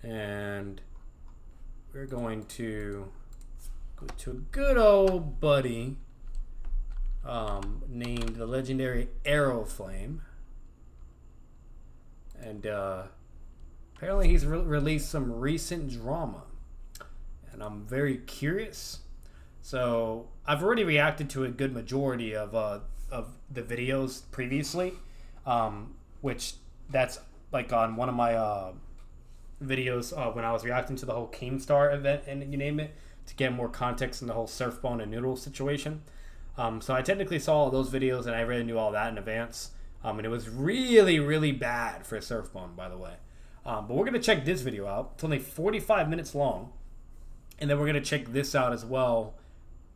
and we're going to go to a good old buddy named the legendary AREOFLAME, and apparently he's released some recent drama, and I'm very curious. So I've already reacted to a good majority of the videos previously, which that's like on one of my videos when I was reacting to the whole Keemstar event and you name it, to get more context in the whole SURFBONE and Noodle situation. So I technically saw all those videos and I already knew all that in advance. And it was really, really bad for SURFBONE, by the way. But we're going to check this video out. It's only 45 minutes long. And then we're going to check this out as well.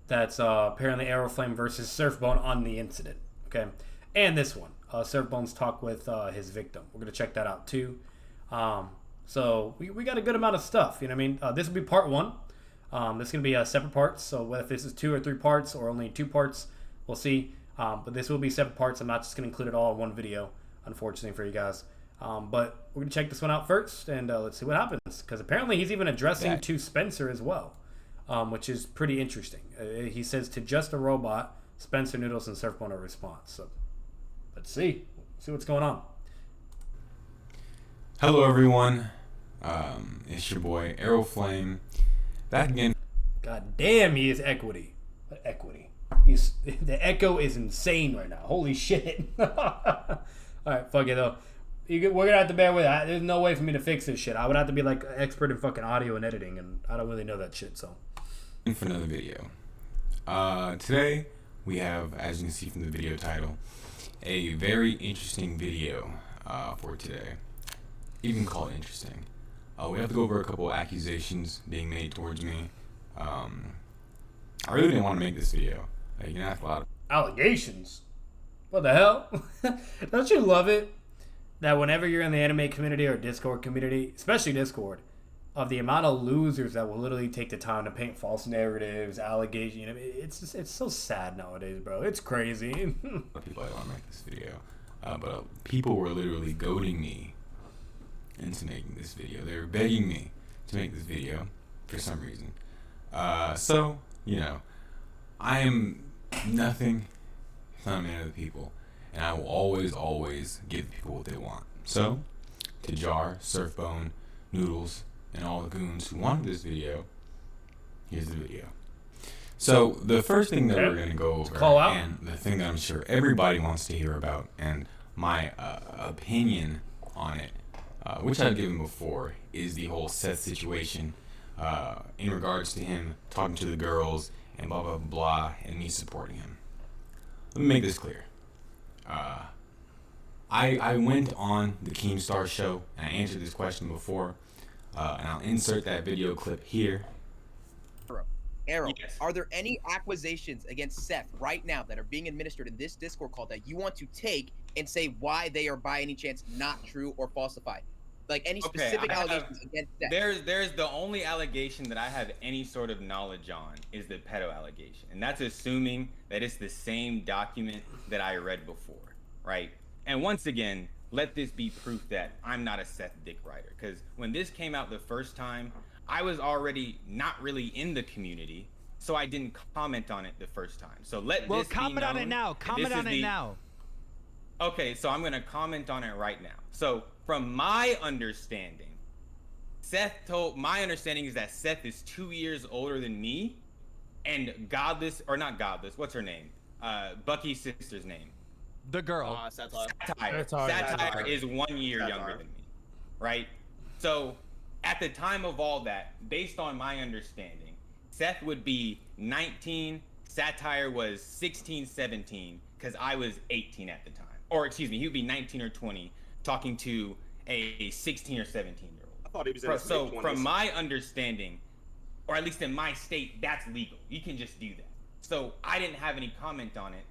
That's apparently AREOFLAME versus SURFBONE on the incident. Okay. And this one. SURFBONE's talk with his victim. We're going to check that out too. So we got a good amount of stuff. You know what I mean? This will be part one. This is going to be separate parts. So whether if this is 2 or 3 parts or only 2 parts, we'll see. But this will be separate parts. I'm not just going to include it all in one video, unfortunately for you guys. But we're going to check this one out first, and let's see what happens. Because apparently he's even addressing to Spencer as well, which is pretty interesting. He says to just a robot, Spencer, Noodles, and SURFBONE are response. So let's see. See what's going on. Hello everyone, it's your boy AREOFLAME, back again. God damn, he is equity. Equity. The echo is insane right now. Holy shit. Alright, fuck it though. We're gonna have to bear with it. There's no way for me to fix this shit. I would have to be like an expert in fucking audio and editing, and I don't really know that shit, so. For another video. Today, we have, as you can see from the video title, a very interesting video for today. You can call it interesting. We have to go over a couple of accusations being made towards me. I really didn't want to make this video. You can ask a lot of allegations. What the hell? Don't you love it that whenever you're in the anime community or Discord community, especially Discord, of the amount of losers that will literally take the time to paint false narratives, allegations, you know, it's so sad nowadays, bro. It's crazy. people I want to make this video, but people were literally goading me into making this video. They were begging me to make this video for some reason. So, you know, I am nothing if not a man of the people, and I will always give people what they want. So, to Jar, SURFBONE, Noodles, and all the goons who wanted this video, here's the video. So, the first thing that we're going to go over, and the thing that I'm sure everybody wants to hear about, and my opinion on it, which I've given before, is the whole Seth situation in regards to him talking to the girls and blah, blah, blah, and me supporting him. Let me make this clear. I went on the Keemstar show, and I answered this question before, and I'll insert that video clip here. Arrow, yes. Are there any accusations against Seth right now that are being administered in this Discord call that you want to take and say why they are by any chance not true or falsified? Like any specific allegations against Seth? There's the only allegation that I have any sort of knowledge on is the pedo allegation. And that's assuming that it's the same document that I read before, right? And once again, let this be proof that I'm not a Seth dick writer. Because when this came out the first time, I was already not really in the community, so I didn't comment on it the first time. So this comment on it now. Comment on it now. Okay, so I'm gonna comment on it right now. So from my understanding, my understanding is that Seth is 2 years older than me, and what's her name? Bucky's sister's name. The girl. Satire is 1 year younger than me, right? So at the time of all that, based on my understanding, Seth would be 19, Satire was 16, 17, because I was 18 at the time. Or excuse me, he would be 19 or 20 talking to a 16 or 17-year-old. I thought he was in his So mid-20s. from my understanding, or at least in my state, that's legal. You can just do that. So I didn't have any comment on it.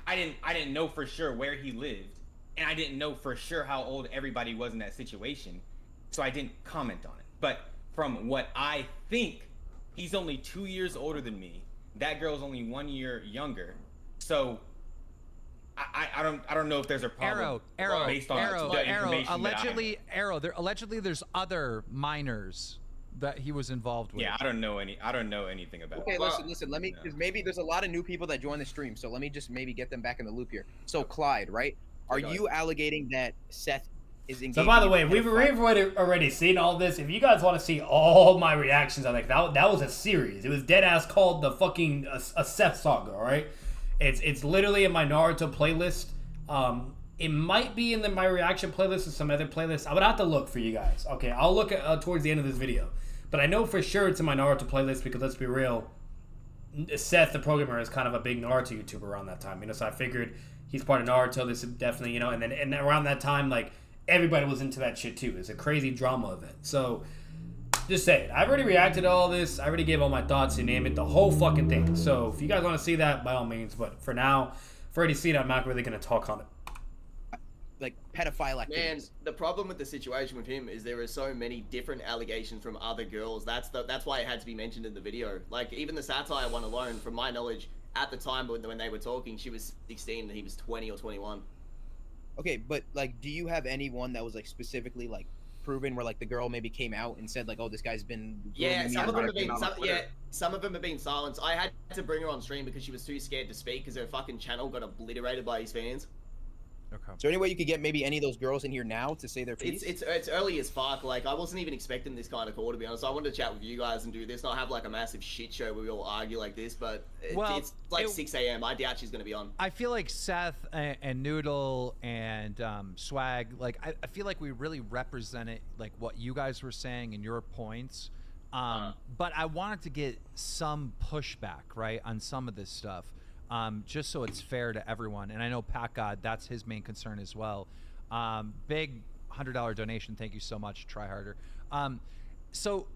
I didn't know for sure where he lived, and I didn't know for sure how old everybody was in that situation. So I didn't comment on it. But from what I think, he's only 2 years older than me. That girl's only 1 year younger. So I don't know if there's a problem. Based on the information Allegedly, there's other minors that he was involved with. Yeah, I don't know anything about. Okay, listen. Let me, because maybe there's a lot of new people that join the stream, so let me just maybe get them back in the loop here. So Clyde, right? Are you alleging that Seth is engaged? So by the way, we've already seen all this. If you guys want to see all my reactions, I think that was a series. It was dead ass called the fucking a Seth saga. All right, it's literally in my Naruto playlist. It might be in my reaction playlist or some other playlist. I would have to look for you guys. Okay, I'll look at towards the end of this video. But I know for sure it's in my Naruto playlist because let's be real, Seth the programmer is kind of a big Naruto YouTuber around that time. So I figured he's part of Naruto. This is definitely, and around that time, like, everybody was into that shit too. It's a crazy drama event. So just say it. I've already reacted to all this. I already gave all my thoughts, you name it, the whole fucking thing. So if you guys want to see that, by all means. But for now, I've already seen it. I'm not really going to talk on it. Like pedophile activities. Man, the problem with the situation with him is there are so many different allegations from other girls. That's why it had to be mentioned in the video. Like, even the satire one alone, from my knowledge, at the time when they were talking, she was 16 and he was 20 or 21. Okay, but like, do you have anyone that was like specifically like proven where like the girl maybe came out and said like, oh, this guy's been some of them have been silenced. I had to bring her on stream because she was too scared to speak because her fucking channel got obliterated by his fans. Okay. Is there any way you could get maybe any of those girls in here now to say their piece? It's early as fuck. Like, I wasn't even expecting this kind of call, to be honest. I wanted to chat with you guys and do this, not have like a massive shit show where we all argue like this. But it's like 6 a.m. I doubt she's gonna be on. I feel like Seth and Noodle and Swag, like I feel like we really represented like what you guys were saying and your points. But I wanted to get some pushback, right, on some of this stuff. Just so it's fair to everyone. And I know Pat God, that's his main concern as well. Big $100 donation. Thank you so much. Try harder. So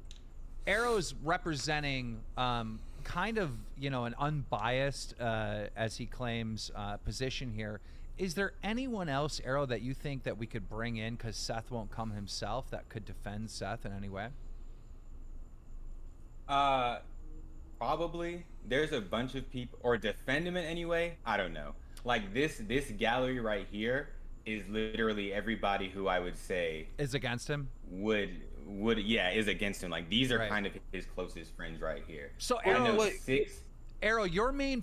Arrow's representing kind of, an unbiased, as he claims, position here. Is there anyone else, Arrow, that you think that we could bring in because Seth won't come himself that could defend Seth in any way? Probably. There's a bunch of people, or defend him in any way. I don't know. Like this gallery right here is literally everybody who I would say is against him. Is against him. Like these are kind of his closest friends right here. So Arrow, your main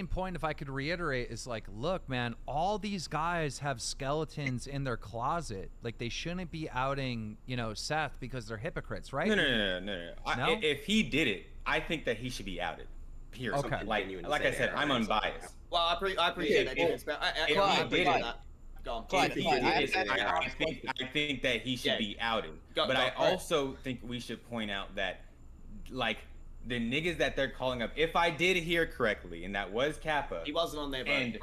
point, if I could reiterate, is like, look, man, all these guys have skeletons in their closet. Like they shouldn't be outing, Seth because they're hypocrites, right? No. If he did it, I think that he should be outed. Period. Okay. Like I said, I'm unbiased. Well, I appreciate that. I think that he should be outed. But I also think we should point out that, like, the niggas that they're calling up, if I did hear correctly, and that was Kappa. He wasn't on there, bro. And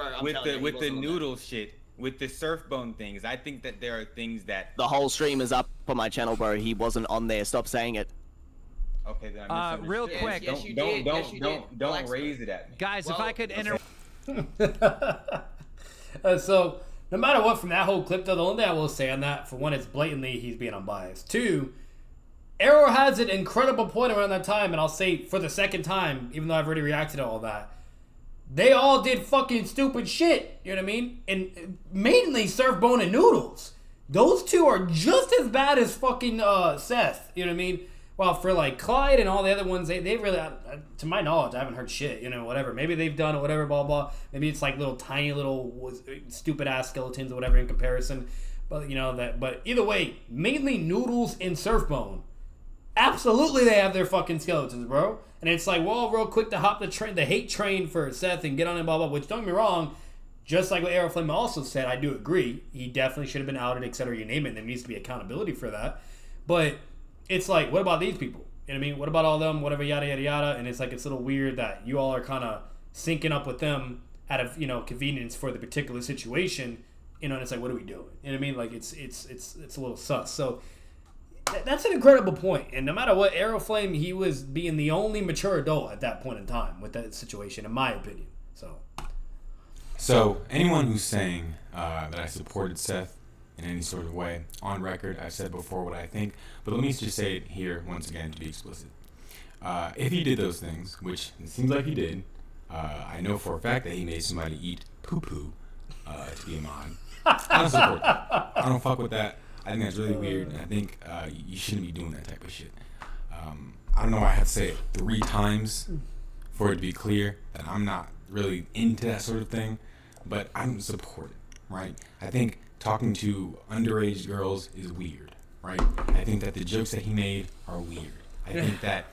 with the noodle shit, with the SURFBONE things, I think that there are things that... The whole stream is up on my channel, bro. He wasn't on there. Stop saying it. Okay, then I real quick. Don't raise it at me. Guys, if I could enter... So, no matter what from that whole clip, though, the only thing I will say on that, for one, it's blatantly he's being unbiased. Two, Arrow has an incredible point around that time, and I'll say for the second time, even though I've already reacted to all that, they all did fucking stupid shit, you know what I mean? And mainly SURFBONE and Noodles. Those two are just as bad as fucking Seth, you know what I mean? Well, for like Clyde and all the other ones, they really, to my knowledge, I haven't heard shit, whatever. Maybe they've done it, whatever, blah, blah. Maybe it's like little tiny little stupid ass skeletons or whatever in comparison. But, but either way, mainly Noodles and SURFBONE. Absolutely, they have their fucking skeletons, bro. And it's like, well, real quick to hop the hate train for Seth and get on it, blah, blah, which don't get me wrong, just like what AREOFLAME also said, I do agree. He definitely should have been outed, etc. You name it. There needs to be accountability for that. But it's like, what about these people? You know what I mean? What about all them, whatever, yada, yada, yada. And it's like, it's a little weird that you all are kind of syncing up with them out of, convenience for the particular situation. And it's like, what are we doing? You know what I mean? Like, it's a little sus. So that's an incredible point. And no matter what, AREOFLAME, he was being the only mature adult at that point in time with that situation, in my opinion. So anyone who's saying that I supported Seth in any sort of way, on record, I've said before what I think, but let me just say it here once again to be explicit. If he did those things, which it seems like he did, I know for a fact that he made somebody eat poo-poo to be a mod. I don't support that. I don't fuck with that. I think that's really weird, and I think you shouldn't be doing that type of shit. I don't know why I have to say it 3 times for it to be clear that I'm not really into that sort of thing, but I don't support it, right? I think talking to underage girls is weird, right? I think that the jokes that he made are weird. I think that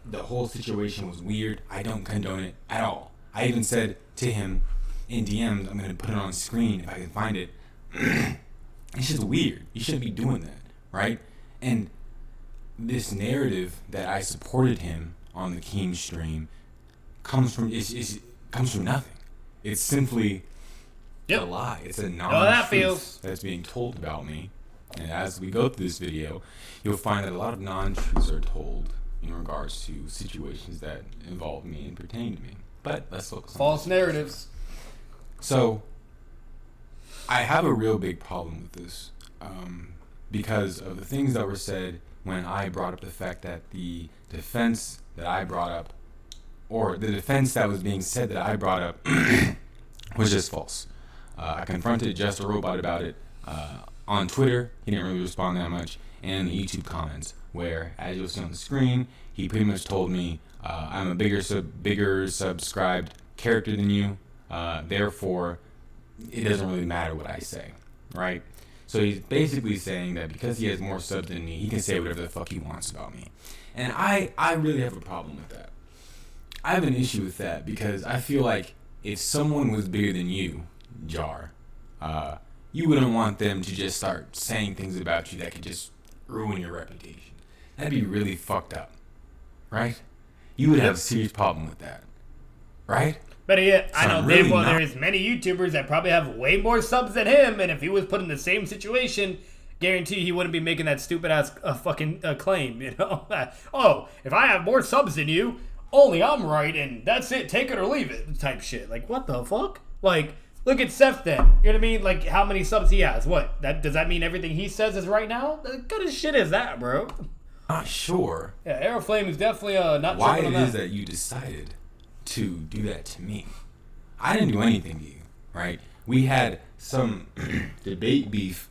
the whole situation was weird. I don't condone it at all. I even said to him in DMs, I'm going to put it on screen if I can find it. It's just weird. You shouldn't be doing that, right? And this narrative that I supported him on the Keem stream comes from nothing. It's simply a lie. It's a non-truth that's being told about me. And as we go through this video, you'll find that a lot of non-truths are told in regards to situations that involve me and pertain to me. But let's focus on false narratives. So I have a real big problem with this because of the things that were said when I brought up the fact that the defense that I brought up, or the defense that was being said that I brought up, was just false. I confronted Just a Robot about it on Twitter. He didn't really respond that much, and in the YouTube comments, where, as you'll see on the screen, he pretty much told me, I'm a bigger subscribed character than you, therefore it doesn't really matter what I say, right? So he's basically saying that because he has more subs than me, he can say whatever the fuck he wants about me. And I really have a problem with that. I have an issue with that because I feel like if someone was bigger than you, Jar, you wouldn't want them to just start saying things about you that could just ruin your reputation. That'd be really fucked up, right? You would have a serious problem with that, right? Better yet, So I know I'm really damn well not- there's many YouTubers that probably have way more subs than him, and if he was put in the same situation, guarantee he wouldn't be making that stupid ass fucking claim, you know? Oh, if I have more subs than you, only I'm right, and that's it, take it or leave it, type shit. Like, what the fuck? Like, look at Seth then. You know what I mean? Like, how many subs he has? What? Does that mean everything he says is right now? What kind of shit is that, bro? Not sure Yeah, AREOFLAME is definitely not why tripping it on is that. that you decided to do that to me. I didn't do anything to you, right? We had some debate beef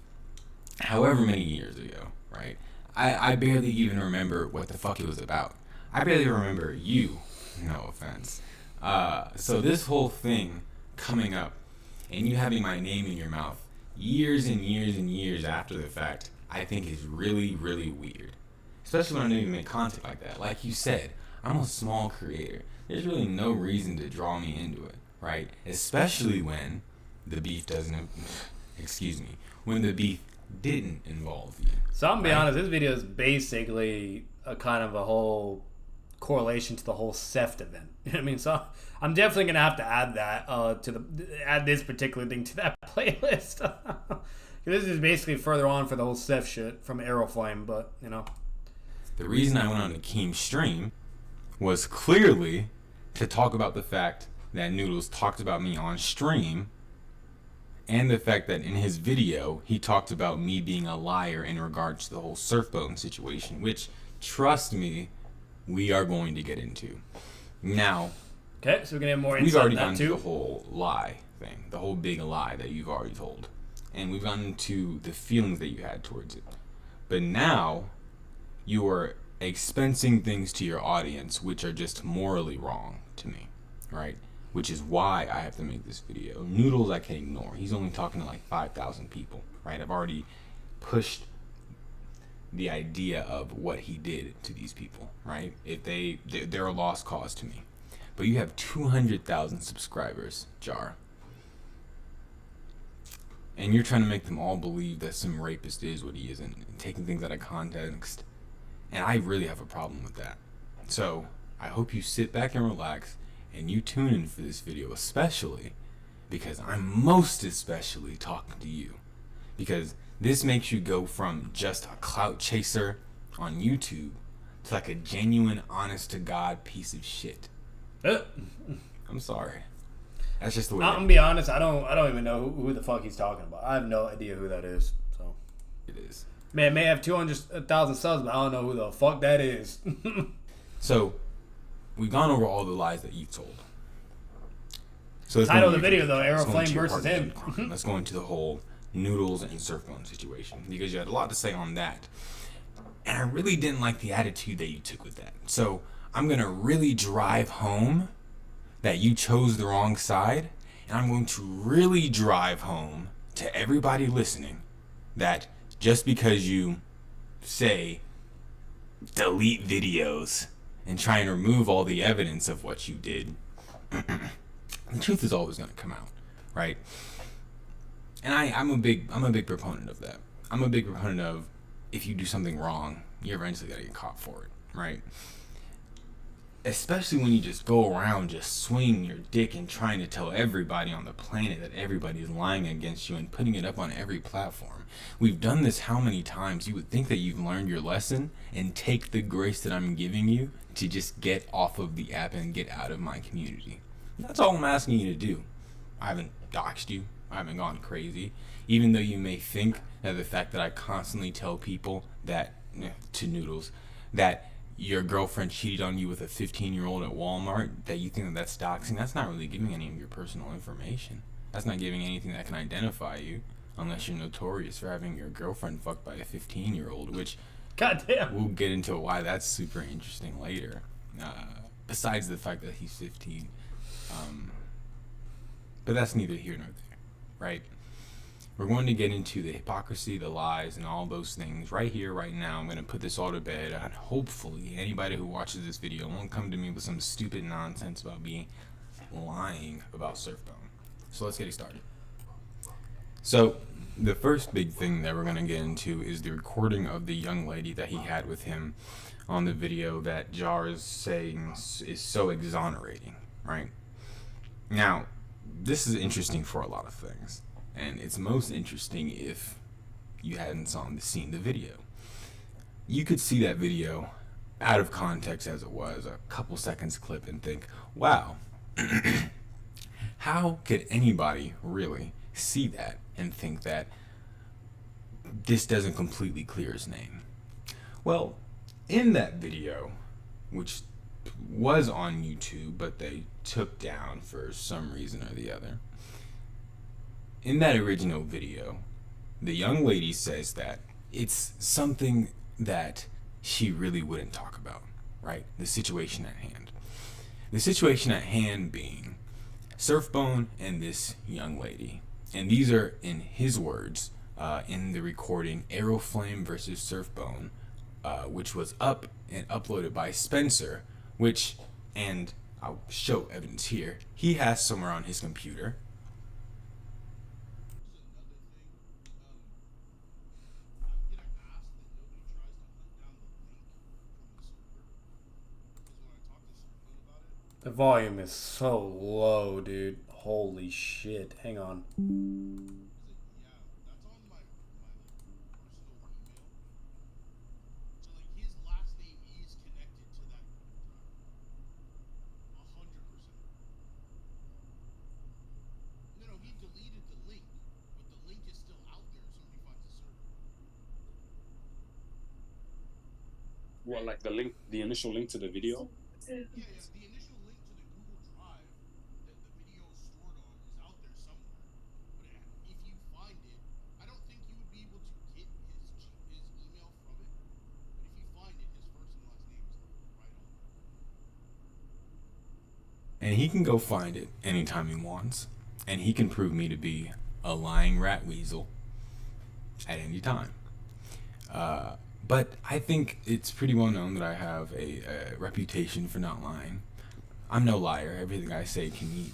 however many years ago, right? I barely even remember what the fuck it was about. I barely remember you, no offense. So this whole thing coming up and you having my name in your mouth years and years and years after the fact, I think is really, really weird. Especially when I don't even make content like that. Like you said, I'm a small creator. There's really no reason to draw me into it, right? Especially when the beef doesn't, when the beef didn't involve you. So I'm gonna be honest, this video is basically a kind of a whole correlation to the whole SEFT event. You know what I mean? So I'm definitely gonna have to add that add this particular thing to that playlist. This is basically further on for the whole SEFT shit from AREOFLAME, but you know. The reason I went on the Keem stream was clearly to talk about the fact that Noodles talked about me on stream, and the fact that in his video he talked about me being a liar in regards to the whole SURFBONE situation, which, trust me, we are going to get into. Now, Okay, so we're gonna have more we've insight already on gone that into too. the whole lie thing, the whole big lie that you've already told, and we've gone into the feelings that you had towards it. But now you are expensing things to your audience which are just morally wrong to me, right? Which is why I have to make this video. Noodles I can ignore. He's only talking to like 5,000 people, right? I've already pushed the idea of what he did to these people, right? If they're a lost cause to me. But you have 200,000 subscribers, Jar. And you're trying to make them all believe that some rapist is what he isn't, and taking things out of context. And I really have a problem with that. So I hope you sit back and relax and you tune in for this video, especially because I'm most especially talking to you. Because this makes you go from just a clout chaser on YouTube to like a genuine, honest to God piece of shit. I'm sorry. That's just the way I'm gonna be honest, I don't even know who the fuck he's talking about. I have no idea who that is. So it is. man may have 200,000 subs, but I don't know who the fuck that is. So we've gone over all the lies that you've told. So let's Title go of the video though, let's go AREOFLAME into your versus part of him. the crime. Let's go into the whole Noodles and SURFBONE situation, because you had a lot to say on that. And I really didn't like the attitude that you took with that. So I'm going to really drive home that you chose the wrong side. And I'm going to really drive home to everybody listening that just because you say delete videos and try and remove all the evidence of what you did, the truth is always going to come out, right? And I'm a big proponent of that. I'm a big proponent of, if you do something wrong, you're eventually gonna get caught for it, right? Especially when you just go around just swinging your dick and trying to tell everybody on the planet that everybody is lying against you and putting it up on every platform. We've done this how many times? You would think that you've learned your lesson and take the grace that I'm giving you to just get off of the app and get out of my community. That's all I'm asking you to do. I haven't doxed you. I haven't gone crazy. Even though you may think that the fact that I constantly tell people that, to Noodles, that your girlfriend cheated on you with a 15-year-old at Walmart, that you think that that's doxing, that's not really giving any of your personal information. That's not giving anything that can identify you, unless you're notorious for having your girlfriend fucked by a 15-year-old, which Goddamn. we'll get into why that's super interesting later. Besides the fact that he's 15. But that's neither here nor there, right? We're going to get into the hypocrisy, the lies, and all those things right here, right now. I'm going to put this all to bed, and hopefully anybody who watches this video won't come to me with some stupid nonsense about me lying about SURFBONE. So let's get it started. So the first big thing that we're going to get into is the recording of the young lady that he had with him on the video that Jar is saying is so exonerating, right? Now, this is interesting for a lot of things, and it's most interesting if you hadn't seen the video. You could see that video out of context as it was, a couple seconds clip, and think, wow, how could anybody really see that and think that this doesn't completely clear his name? Well, in that video, which was on YouTube, but they took down for some reason or the other. In that original video, the young lady says that it's something that she really wouldn't talk about, right? The situation at hand. The situation at hand being SURFBONE and this young lady. And these are, in his words, in the recording AREOFLAME versus SURFBONE, which was up and uploaded by Spencer, which, and I'll show evidence here, he has somewhere on his computer. The volume is so low, dude. Holy shit. Hang on. What, like the link, the initial link to the video? Yeah, the initial link to the Google Drive that the video is stored on is out there somewhere. But if you find it, I don't think you would be able to get his email from it. But if you find it, his first and last name is right on there. And he can go find it anytime he wants. And he can prove me to be a lying rat weasel at any time. But I think it's pretty well known that I have a reputation for not lying. I'm no liar. Everything I say can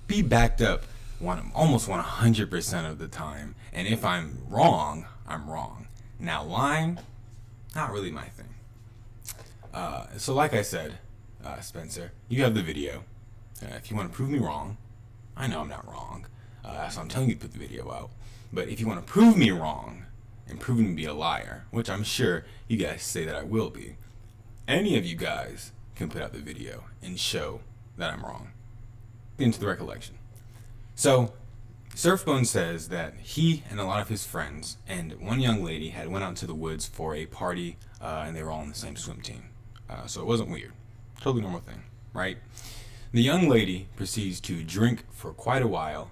be backed up almost 100% of the time. And if I'm wrong, I'm wrong. Now, lying, not really my thing. So like I said, Spencer, you have the video. If you want to prove me wrong, I know I'm not wrong. So I'm telling you to put the video out. But if you want to prove me wrong, and prove me to be a liar, which I'm sure you guys say that I will be, any of you guys can put out the video and show that I'm wrong. Into the recollection. So, SURFBONE says that he and a lot of his friends and one young lady had went out to the woods for a party, and they were all on the same swim team. So it wasn't weird. Totally normal thing, right? The young lady proceeds to drink for quite a while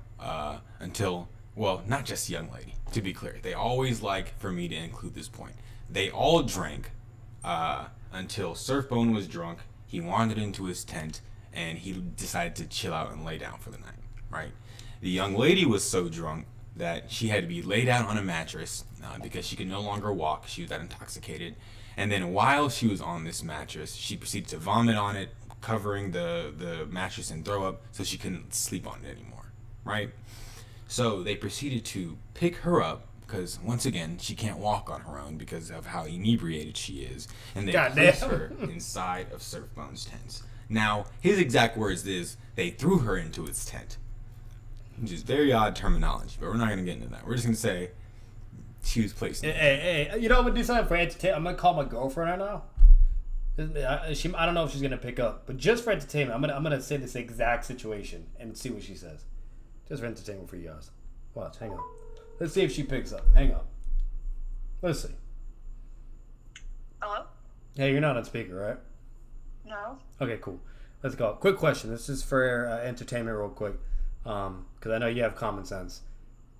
until, well, not just the young lady, to be clear. They always like for me to include this point. They all drank until Surfbone was drunk. He wandered into his tent and he decided to chill out and lay down for the night, right? The young lady was so drunk that she had to be laid out on a mattress because she could no longer walk. She was that intoxicated. And then while she was on this mattress, she proceeded to vomit on it, covering the mattress and throw up, so she couldn't sleep on it anymore, right? So they proceeded to pick her up, because once again, she can't walk on her own because of how inebriated she is. And they placed her inside of Surfbone's tent. Now, his exact words is, they threw her into his tent. Which is very odd terminology, but we're not going to get into that. We're just going to say she was placed in Hey, you know I'm going to do something for entertainment? I'm going to call my girlfriend right now. I don't know if she's going to pick up, but just for entertainment, I'm gonna say this exact situation and see what she says. Just for entertainment for you guys. Watch, hang on. Let's see if she picks up. Hang on. Let's see. Hello? Hey, you're not on speaker, right? No. Okay, cool. Let's go. Quick question. This is for entertainment real quick. Because I know you have common sense.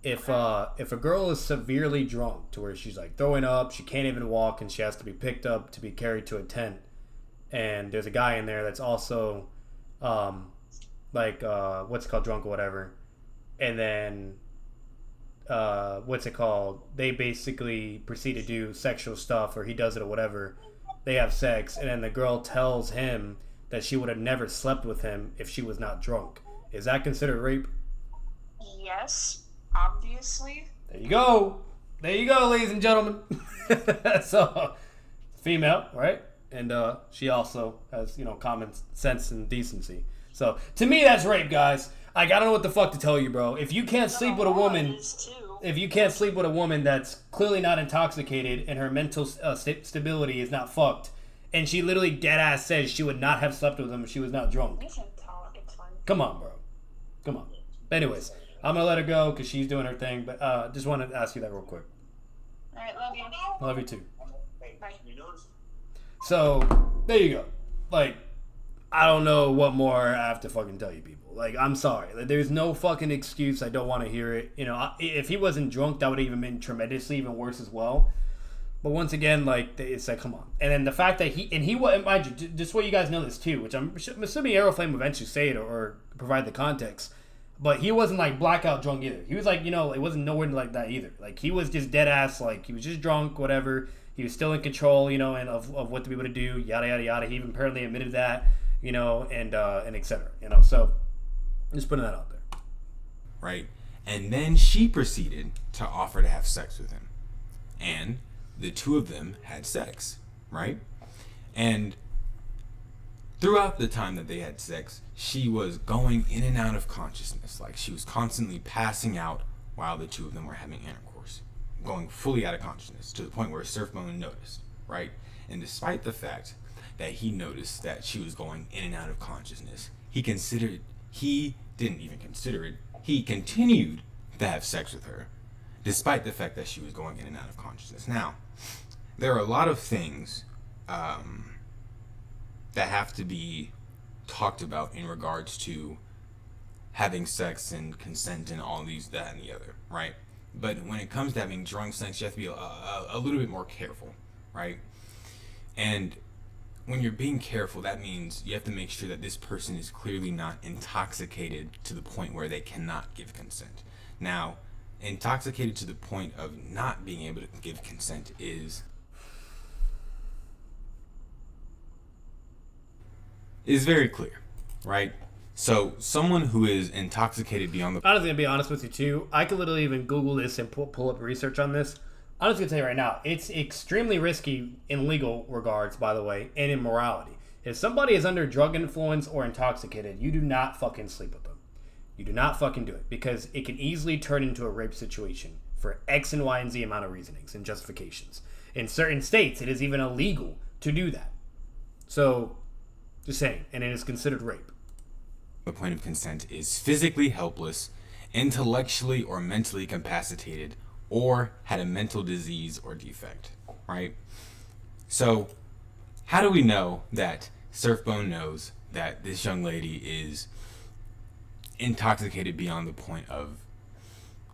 If a girl is severely drunk to where she's like throwing up, she can't even walk, and she has to be picked up to be carried to a tent, and there's a guy in there that's also what's it called, drunk or whatever, and then what's it called, they basically proceed to do sexual stuff, or he does it or whatever, they have sex, and then the girl tells him that she would have never slept with him if she was not drunk. Is that considered rape? Yes, obviously. There you go. There you go, ladies and gentlemen. So, female, right? And she also has, common sense and decency. So, to me, that's rape, guys. I don't know what the fuck to tell you, bro. If you can't sleep with a woman, that's clearly not intoxicated and her mental stability is not fucked, and she literally dead ass says she would not have slept with him if she was not drunk. We can talk, it's fine. Come on, bro. Come on. But anyways, I'm gonna let her go because she's doing her thing. But just wanted to ask you that real quick. All right, love you. Love you too. Bye. So there you go. Like, I don't know what more I have to fucking tell you people. Like, I'm sorry. There's no fucking excuse. I don't want to hear it. If he wasn't drunk, that would have even been tremendously even worse as well. But once again, like, it's like, come on. And then the fact that he mind you, just so you guys know this too, which I'm assuming AREOFLAME will eventually say it or provide the context. But he wasn't like blackout drunk either. He was like, it wasn't nowhere like that either. Like, he was just dead ass, like, he was just drunk, whatever. He was still in control, and of what to be able to do, yada yada yada. He even apparently admitted that, and etc. So just putting that out there. Right. And then she proceeded to offer to have sex with him. And the two of them had sex, right? And throughout the time that they had sex, she was going in and out of consciousness. Like, she was constantly passing out while the two of them were having intercourse, going fully out of consciousness, to the point where Surfbone noticed, right? And despite the fact that he noticed that she was going in and out of consciousness, he didn't even consider it. He continued to have sex with her, despite the fact that she was going in and out of consciousness. Now, there are a lot of things that have to be talked about in regards to having sex and consent and all these, that, and the other, right? But when it comes to having drunk sex, you have to be a little bit more careful, right? And when you're being careful, that means you have to make sure that this person is clearly not intoxicated to the point where they cannot give consent. Now, intoxicated to the point of not being able to give consent is very clear, right? So someone who is intoxicated beyond the... I'm just going to be honest with you too. I could literally even Google this and pull up research on this. I'm just going to tell you right now, it's extremely risky in legal regards, by the way, and in morality. If somebody is under drug influence or intoxicated, you do not fucking sleep with them. You do not fucking do it, because it can easily turn into a rape situation for X and Y and Z amount of reasonings and justifications. In certain states, it is even illegal to do that. So, just saying, and it is considered rape. The point of consent is physically helpless, intellectually or mentally incapacitated, or had a mental disease or defect, right? So, how do we know that Surfbone knows that this young lady is intoxicated beyond the point of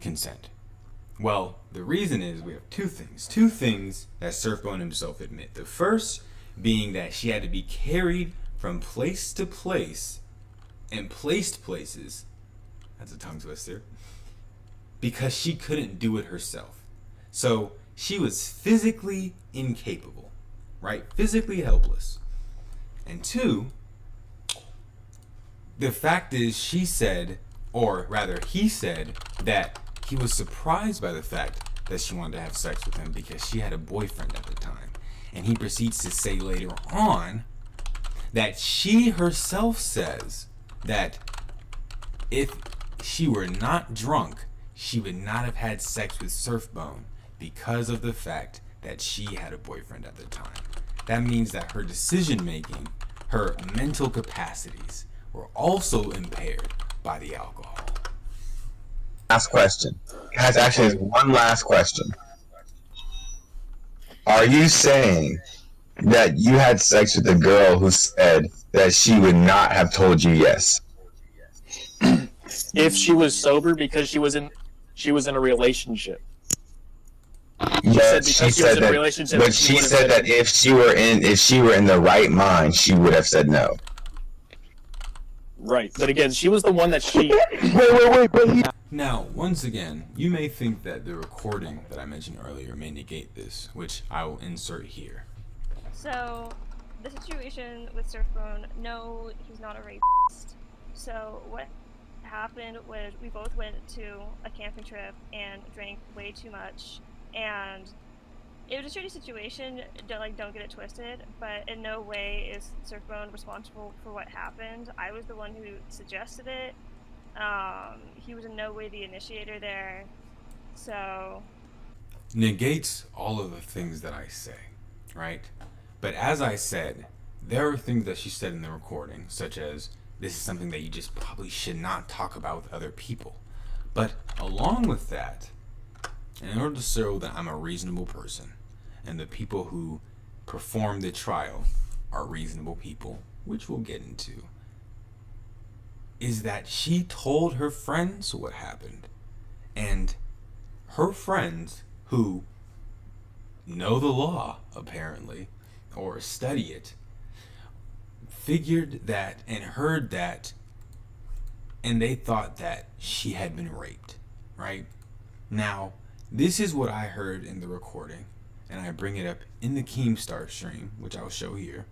consent? Well, the reason is we have two things that SURFBONE himself admit. The first being that she had to be carried from place to place and placed places, that's a tongue twister, because she couldn't do it herself. So she was physically incapable, right? Physically helpless. And two, the fact is she said, or rather he said, that he was surprised by the fact that she wanted to have sex with him because she had a boyfriend at the time. And he proceeds to say later on that she herself says that if she were not drunk, she would not have had sex with SURFBONE because of the fact that she had a boyfriend at the time. That means that her decision making, her mental capacities were also impaired by the alcohol. Last question. Guys, actually, there's one last question. Are you saying that you had sex with a girl who said that she would not have told you yes? If she was sober, because she was in a relationship. Yes, she said that. But she said that if she were in the right mind, she would have said no. Right, but again, she was the one that she. Wait, but he. Now, once again, you may think that the recording that I mentioned earlier may negate this, which I will insert here. So, the situation with SURFBONE, no, he's not a rapist. So, what happened was we both went to a camping trip and drank way too much, and it was a shitty situation. Don't get it twisted, but in no way is SURFBONE responsible for what happened. I was the one who suggested it. He was in no way the initiator there, so... Negates all of the things that I say, right? But as I said, there are things that she said in the recording, such as, this is something that you just probably should not talk about with other people. But along with that, in order to show that I'm a reasonable person, and the people who perform the trial are reasonable people, which we'll get into, is that she told her friends what happened. And her friends, who know the law, apparently, or study it, figured that and heard that, and they thought that she had been raped, right? Now, this is what I heard in the recording, and I bring it up in the Keemstar stream, which I'll show here.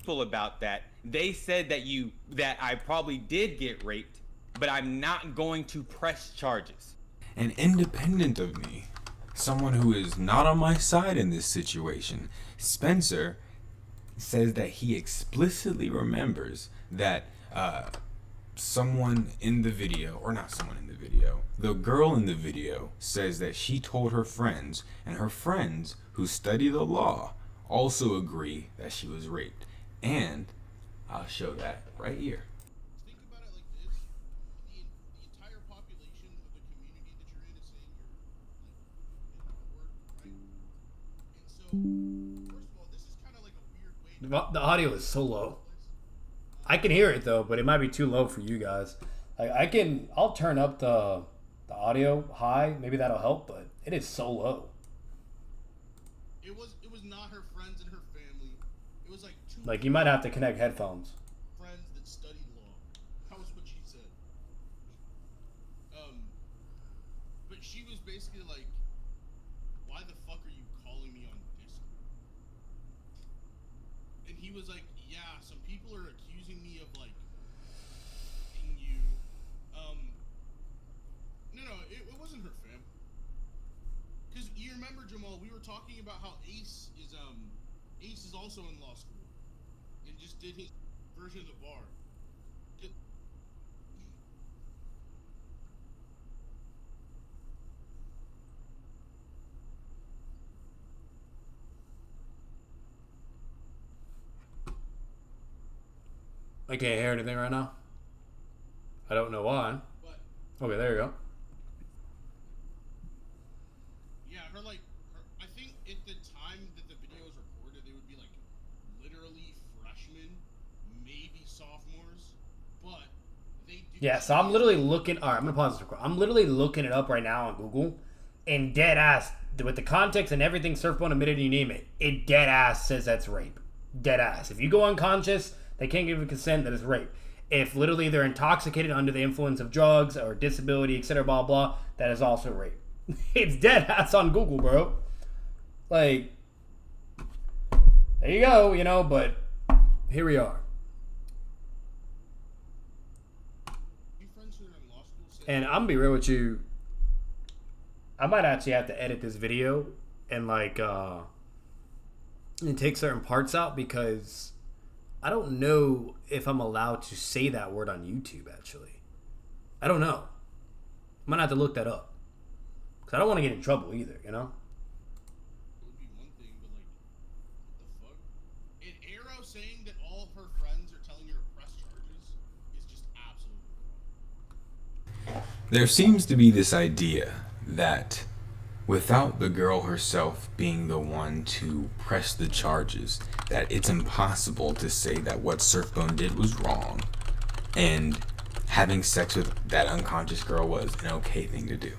About that, they said that I probably did get raped, but I'm not going to press charges. And independent of me, someone who is not on my side in this situation, Spencer says that he explicitly remembers that someone in the video, or not someone in the video, the girl in the video says that she told her friends, and her friends who study the law also agree that she was raped. And I'll show that right here. Think about it like this: the entire population of the community that you're in is saying you're like in the word, right? And so, first of all, this is kind of like a weird way. The audio is so low. I can hear it though, but it might be too low for you guys. I'll turn up the audio high. Maybe that'll help, but it is so low. It was not her friends and her family. It was like two. Like you might have to connect headphones. Friends that studied law. That was what she said. But she was basically like, "Why the fuck are you calling me on Discord?" And he was like, "Yeah, some people are accusing me of like being you." No, it wasn't her fam. Because you remember, Jamal, we were talking about how Ace is also in law school and just did his version of the bar. I can't hear anything right now. I don't know why. Okay, there you go. Yeah, I think at the time that the video was recorded, they would be like literally freshmen, maybe sophomores, but they do. Yeah, so I'm literally looking. All right, I'm gonna pause this real quick. I'm literally looking it up right now on Google, and dead ass with the context and everything, SURFBONE admitted, you name it. It dead ass says that's rape. Dead ass. If you go unconscious, they can't give a consent. That is rape. If literally they're intoxicated under the influence of drugs or disability, etc., blah blah, that is also rape. It's dead ass on Google, bro. Like, there you go, you know. But here we are. And I'm gonna be real with you. I might actually have to edit this video and like and take certain parts out because I don't know if I'm allowed to say that word on YouTube. Actually, I don't know. I'm gonna have to look that up because I don't want to get in trouble either. You know. It would be one thing, but like, what the fuck? And Arrow saying that all of her friends are telling her to press charges is just absolutely wrong. There seems to be this idea that without the girl herself being the one to press the charges, that it's impossible to say that what SURFBONE did was wrong and having sex with that unconscious girl was an okay thing to do,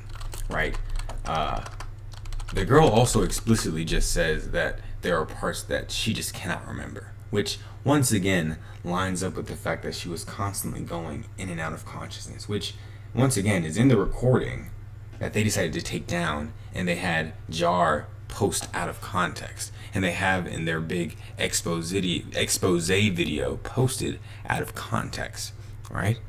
right? The girl also explicitly just says that there are parts that she just cannot remember, which once again lines up with the fact that she was constantly going in and out of consciousness, which once again is in the recording that they decided to take down, and they had Jar post out of context, and they have in their big expose video posted out of context, right?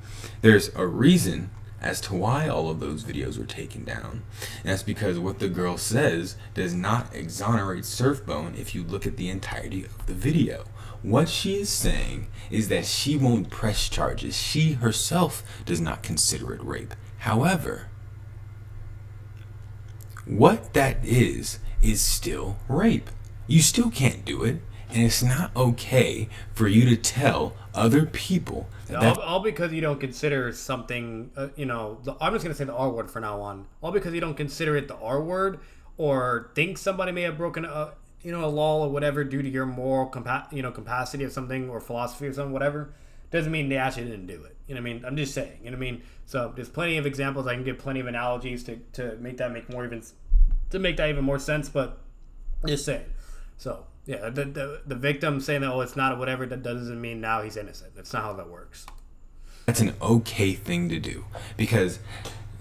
There's a reason as to why all of those videos were taken down, and that's because what the girl says does not exonerate SURFBONE if you look at the entirety of the video. What she is saying is that she won't press charges. She herself does not consider it rape. However, what that is still rape. You still can't do it, and it's not okay for you to tell other people that all because you don't consider something, you know, I'm just going to say the R word for now on. All because you don't consider it the R word or think somebody may have broken a law or whatever due to your moral capacity of something or philosophy or something, whatever, doesn't mean they actually didn't do it. You know what I mean? I'm just saying, you know what I mean? So there's plenty of examples. I can give plenty of analogies to make that even more sense, but just saying. So yeah, the victim saying that, oh, it's not whatever, that doesn't mean now he's innocent. That's not how that works. That's an okay thing to do, because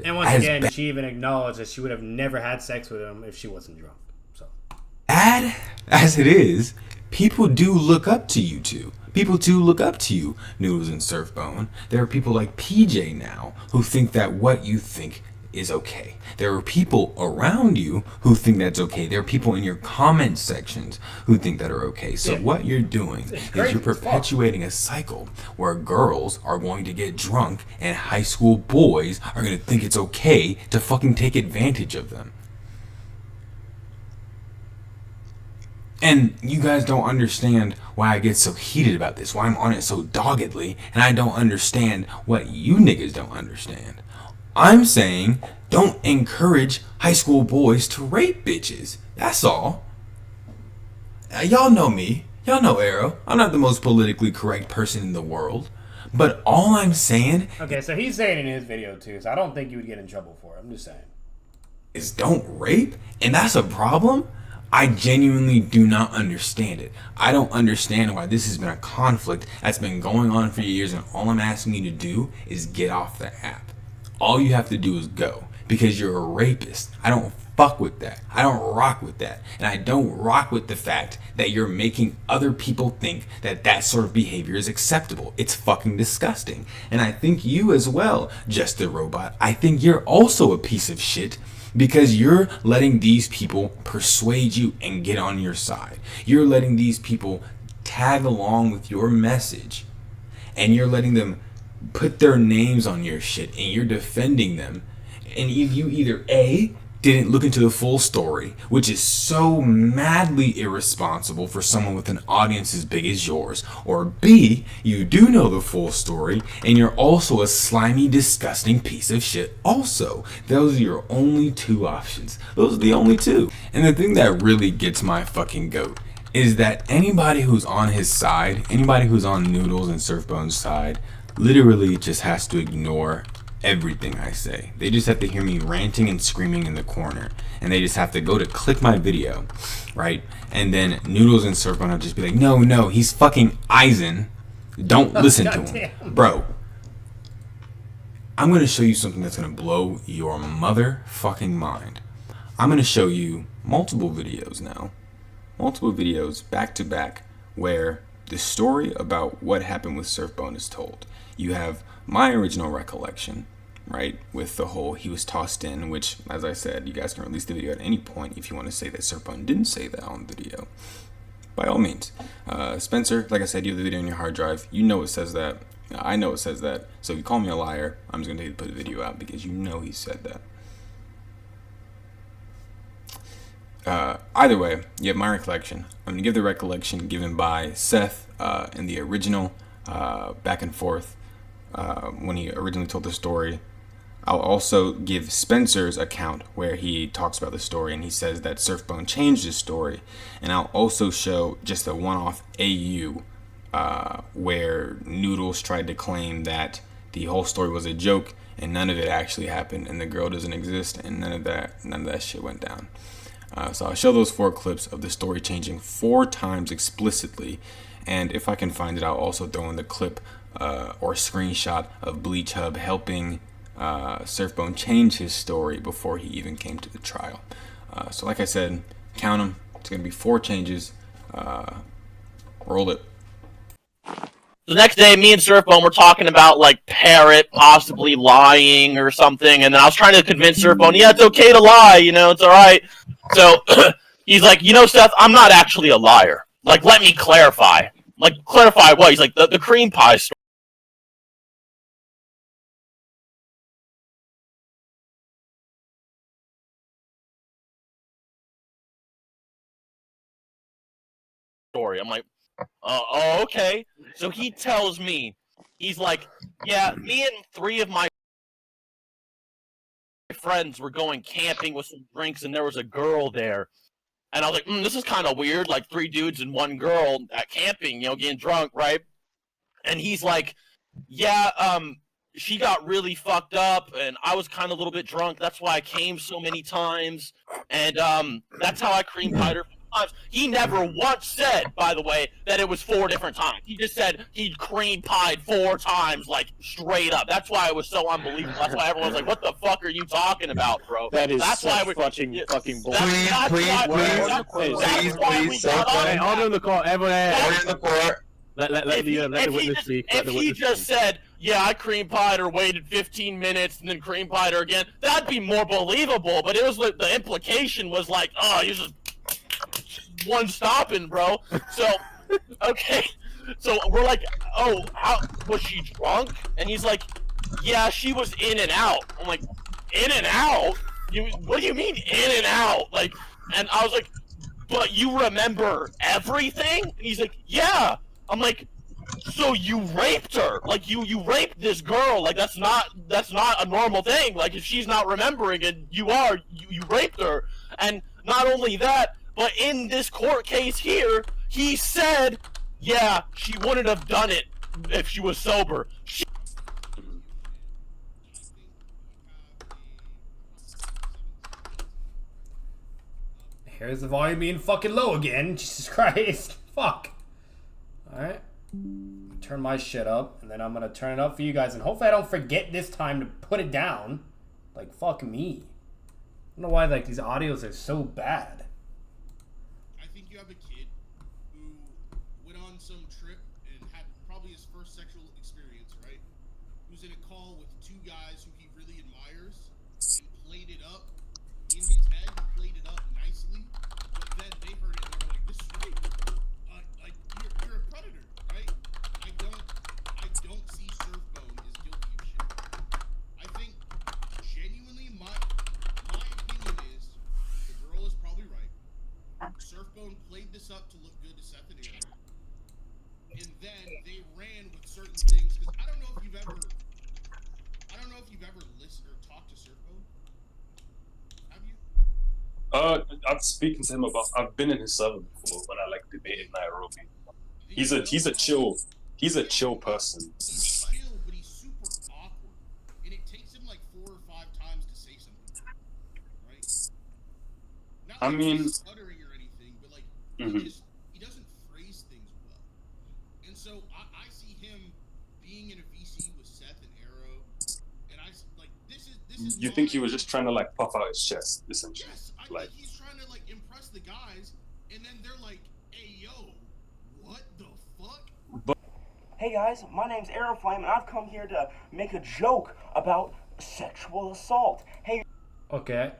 and once again, she even acknowledged that she would have never had sex with him if she wasn't drunk. So bad as it is, people do look up to you two. People do look up to you, Noodles and SURFBONE. There are people like PJ now who think that what you think is okay. There are people around you who think that's okay. There are people in your comment sections who think that are okay. So what you're doing is you're perpetuating a cycle where girls are going to get drunk and high school boys are going to think it's okay to fucking take advantage of them. And you guys don't understand why I get so heated about this, why I'm on it so doggedly, and I don't understand what you niggas don't understand. I'm saying don't encourage high school boys to rape bitches. That's all. Y'all know me. Y'all know Arrow. I'm not the most politically correct person in the world. But all I'm saying... Okay, so he's saying in his video too, so I don't think you would get in trouble for it. I'm just saying. ...is don't rape? And that's a problem? I genuinely do not understand it. I don't understand why this has been a conflict that's been going on for years, and all I'm asking you to do is get off the app. All you have to do is go, because you're a rapist. I don't fuck with that. I don't rock with that. And I don't rock with the fact that you're making other people think that that sort of behavior is acceptable. It's fucking disgusting. And I think you as well, Just the Robot, I think you're also a piece of shit, because you're letting these people persuade you and get on your side. You're letting these people tag along with your message, and you're letting them put their names on your shit, and you're defending them. And you either A, didn't look into the full story, which is so madly irresponsible for someone with an audience as big as yours, or B, you do know the full story, and you're also a slimy, disgusting piece of shit also. Those are your only two options. Those are the only two. And the thing that really gets my fucking goat is that anybody who's on his side, anybody who's on Noodles and SURFBONE's side, literally just has to ignore everything I say. They just have to hear me ranting and screaming in the corner, and they just have to go to click my video, right? And then Noodles and SURFBONE will just be like, no, he's fucking Eisen. Don't listen to him. Bro, I'm going to show you something that's going to blow your motherfucking mind. I'm going to show you multiple videos now. Multiple videos back to back where the story about what happened with SURFBONE is told. You have my original recollection, right, with the whole he was tossed in, which, as I said, you guys can release the video at any point if you want to say that SURFBONE didn't say that on video. By all means. Spencer, like I said, you have the video on your hard drive. You know it says that. I know it says that. So if you call me a liar, I'm just going to put the video out because you know he said that. Either way, you have my recollection. I'm going to give the recollection given by Seth in the original back and forth when he originally told the story. I'll also give Spencer's account where he talks about the story and he says that SURFBONE changed his story. And I'll also show just a one-off AU where Noodles tried to claim that the whole story was a joke and none of it actually happened and the girl doesn't exist and none of that shit went down. So I'll show those 4 clips of the story changing 4 times explicitly, and if I can find it, I'll also throw in the clip or screenshot of Bleach Hub helping SURFBONE change his story before he even came to the trial. So like I said, count them. It's going to be 4 changes. Roll it. The next day, me and SURFBONE were talking about, like, Parrot possibly lying or something, and then I was trying to convince SURFBONE, yeah, it's okay to lie, you know, it's alright. So, he's like, you know, Seth, I'm not actually a liar. Like, let me clarify. Like, clarify what? He's like, the cream pie story. I'm like, oh, okay. So he tells me, he's like, yeah, me and 3 of my friends were going camping with some drinks and there was a girl there. And I was like, this is kind of weird, like 3 dudes and 1 girl at camping, you know, getting drunk, right? And he's like, yeah, she got really fucked up and I was kind of a little bit drunk. That's why I came so many times. And that's how I cream pied her. He never once said, by the way, that it was 4 different times. He just said he cream pied 4 times, like, straight up. That's why it was so unbelievable. That's why everyone's like, what the fuck are you talking about, bro? That is that's why we fucking bullshit. Please. Hey, order in the court. Everyone, Order in the court. Let the witness speak. If he just said, yeah, I cream pied her, waited 15 minutes, and then cream pied her again, that'd be more believable. But it was like, the implication was like, oh, you just one stopping, bro. So, okay. So we're like, oh, how was she drunk? And he's like, yeah, she was in and out. I'm like, in and out? What do you mean in and out? Like, and I was like, but you remember everything? And he's like, yeah. I'm like, so you raped her? Like you raped this girl? Like that's not a normal thing. Like if she's not remembering and you raped her. And not only that, but in this court case here, he said, yeah, she wouldn't have done it if she was sober. Here's the volume being fucking low again. Jesus Christ. Fuck. Alright. Turn my shit up, and then I'm gonna turn it up for you guys, and hopefully I don't forget this time to put it down. Like, fuck me. I don't know why, like, these audios are so bad. I think you have a kid who went on some trip and had probably his first sexual experience, right? Who's in a call with 2 guys who he really admires and played it up in his head, played it up nicely, but then they heard it and they were like, this is rape. Like, you're a predator, right? I don't see SURFBONE as guilty of shit. I think, genuinely, my opinion is, the girl is probably right. SURFBONE played this up to look good to Seth and Aaron. And then they ran with certain things, because I don't know if you've ever listened or talked to SURFBONE. Have you? I've speaking to him about. I've been in his server before when I like debated Nairobi. He's a chill person. He's chill, but he's super awkward, and it takes him like 4 or 5 times to say something, right? Not I like mean, he's stuttering or anything, but like he doesn't phrase things well, and so I see him being in a VC with Seth and Arrow, and I like this is. You think he was just trying to like puff out his chest, essentially? Yes, I like, think he's trying to like impress the guys, and then they're like, "Hey, yo, what the fuck?" Hey guys, my name's AREOFLAME, and I've come here to make a joke about sexual assault. Hey. Okay.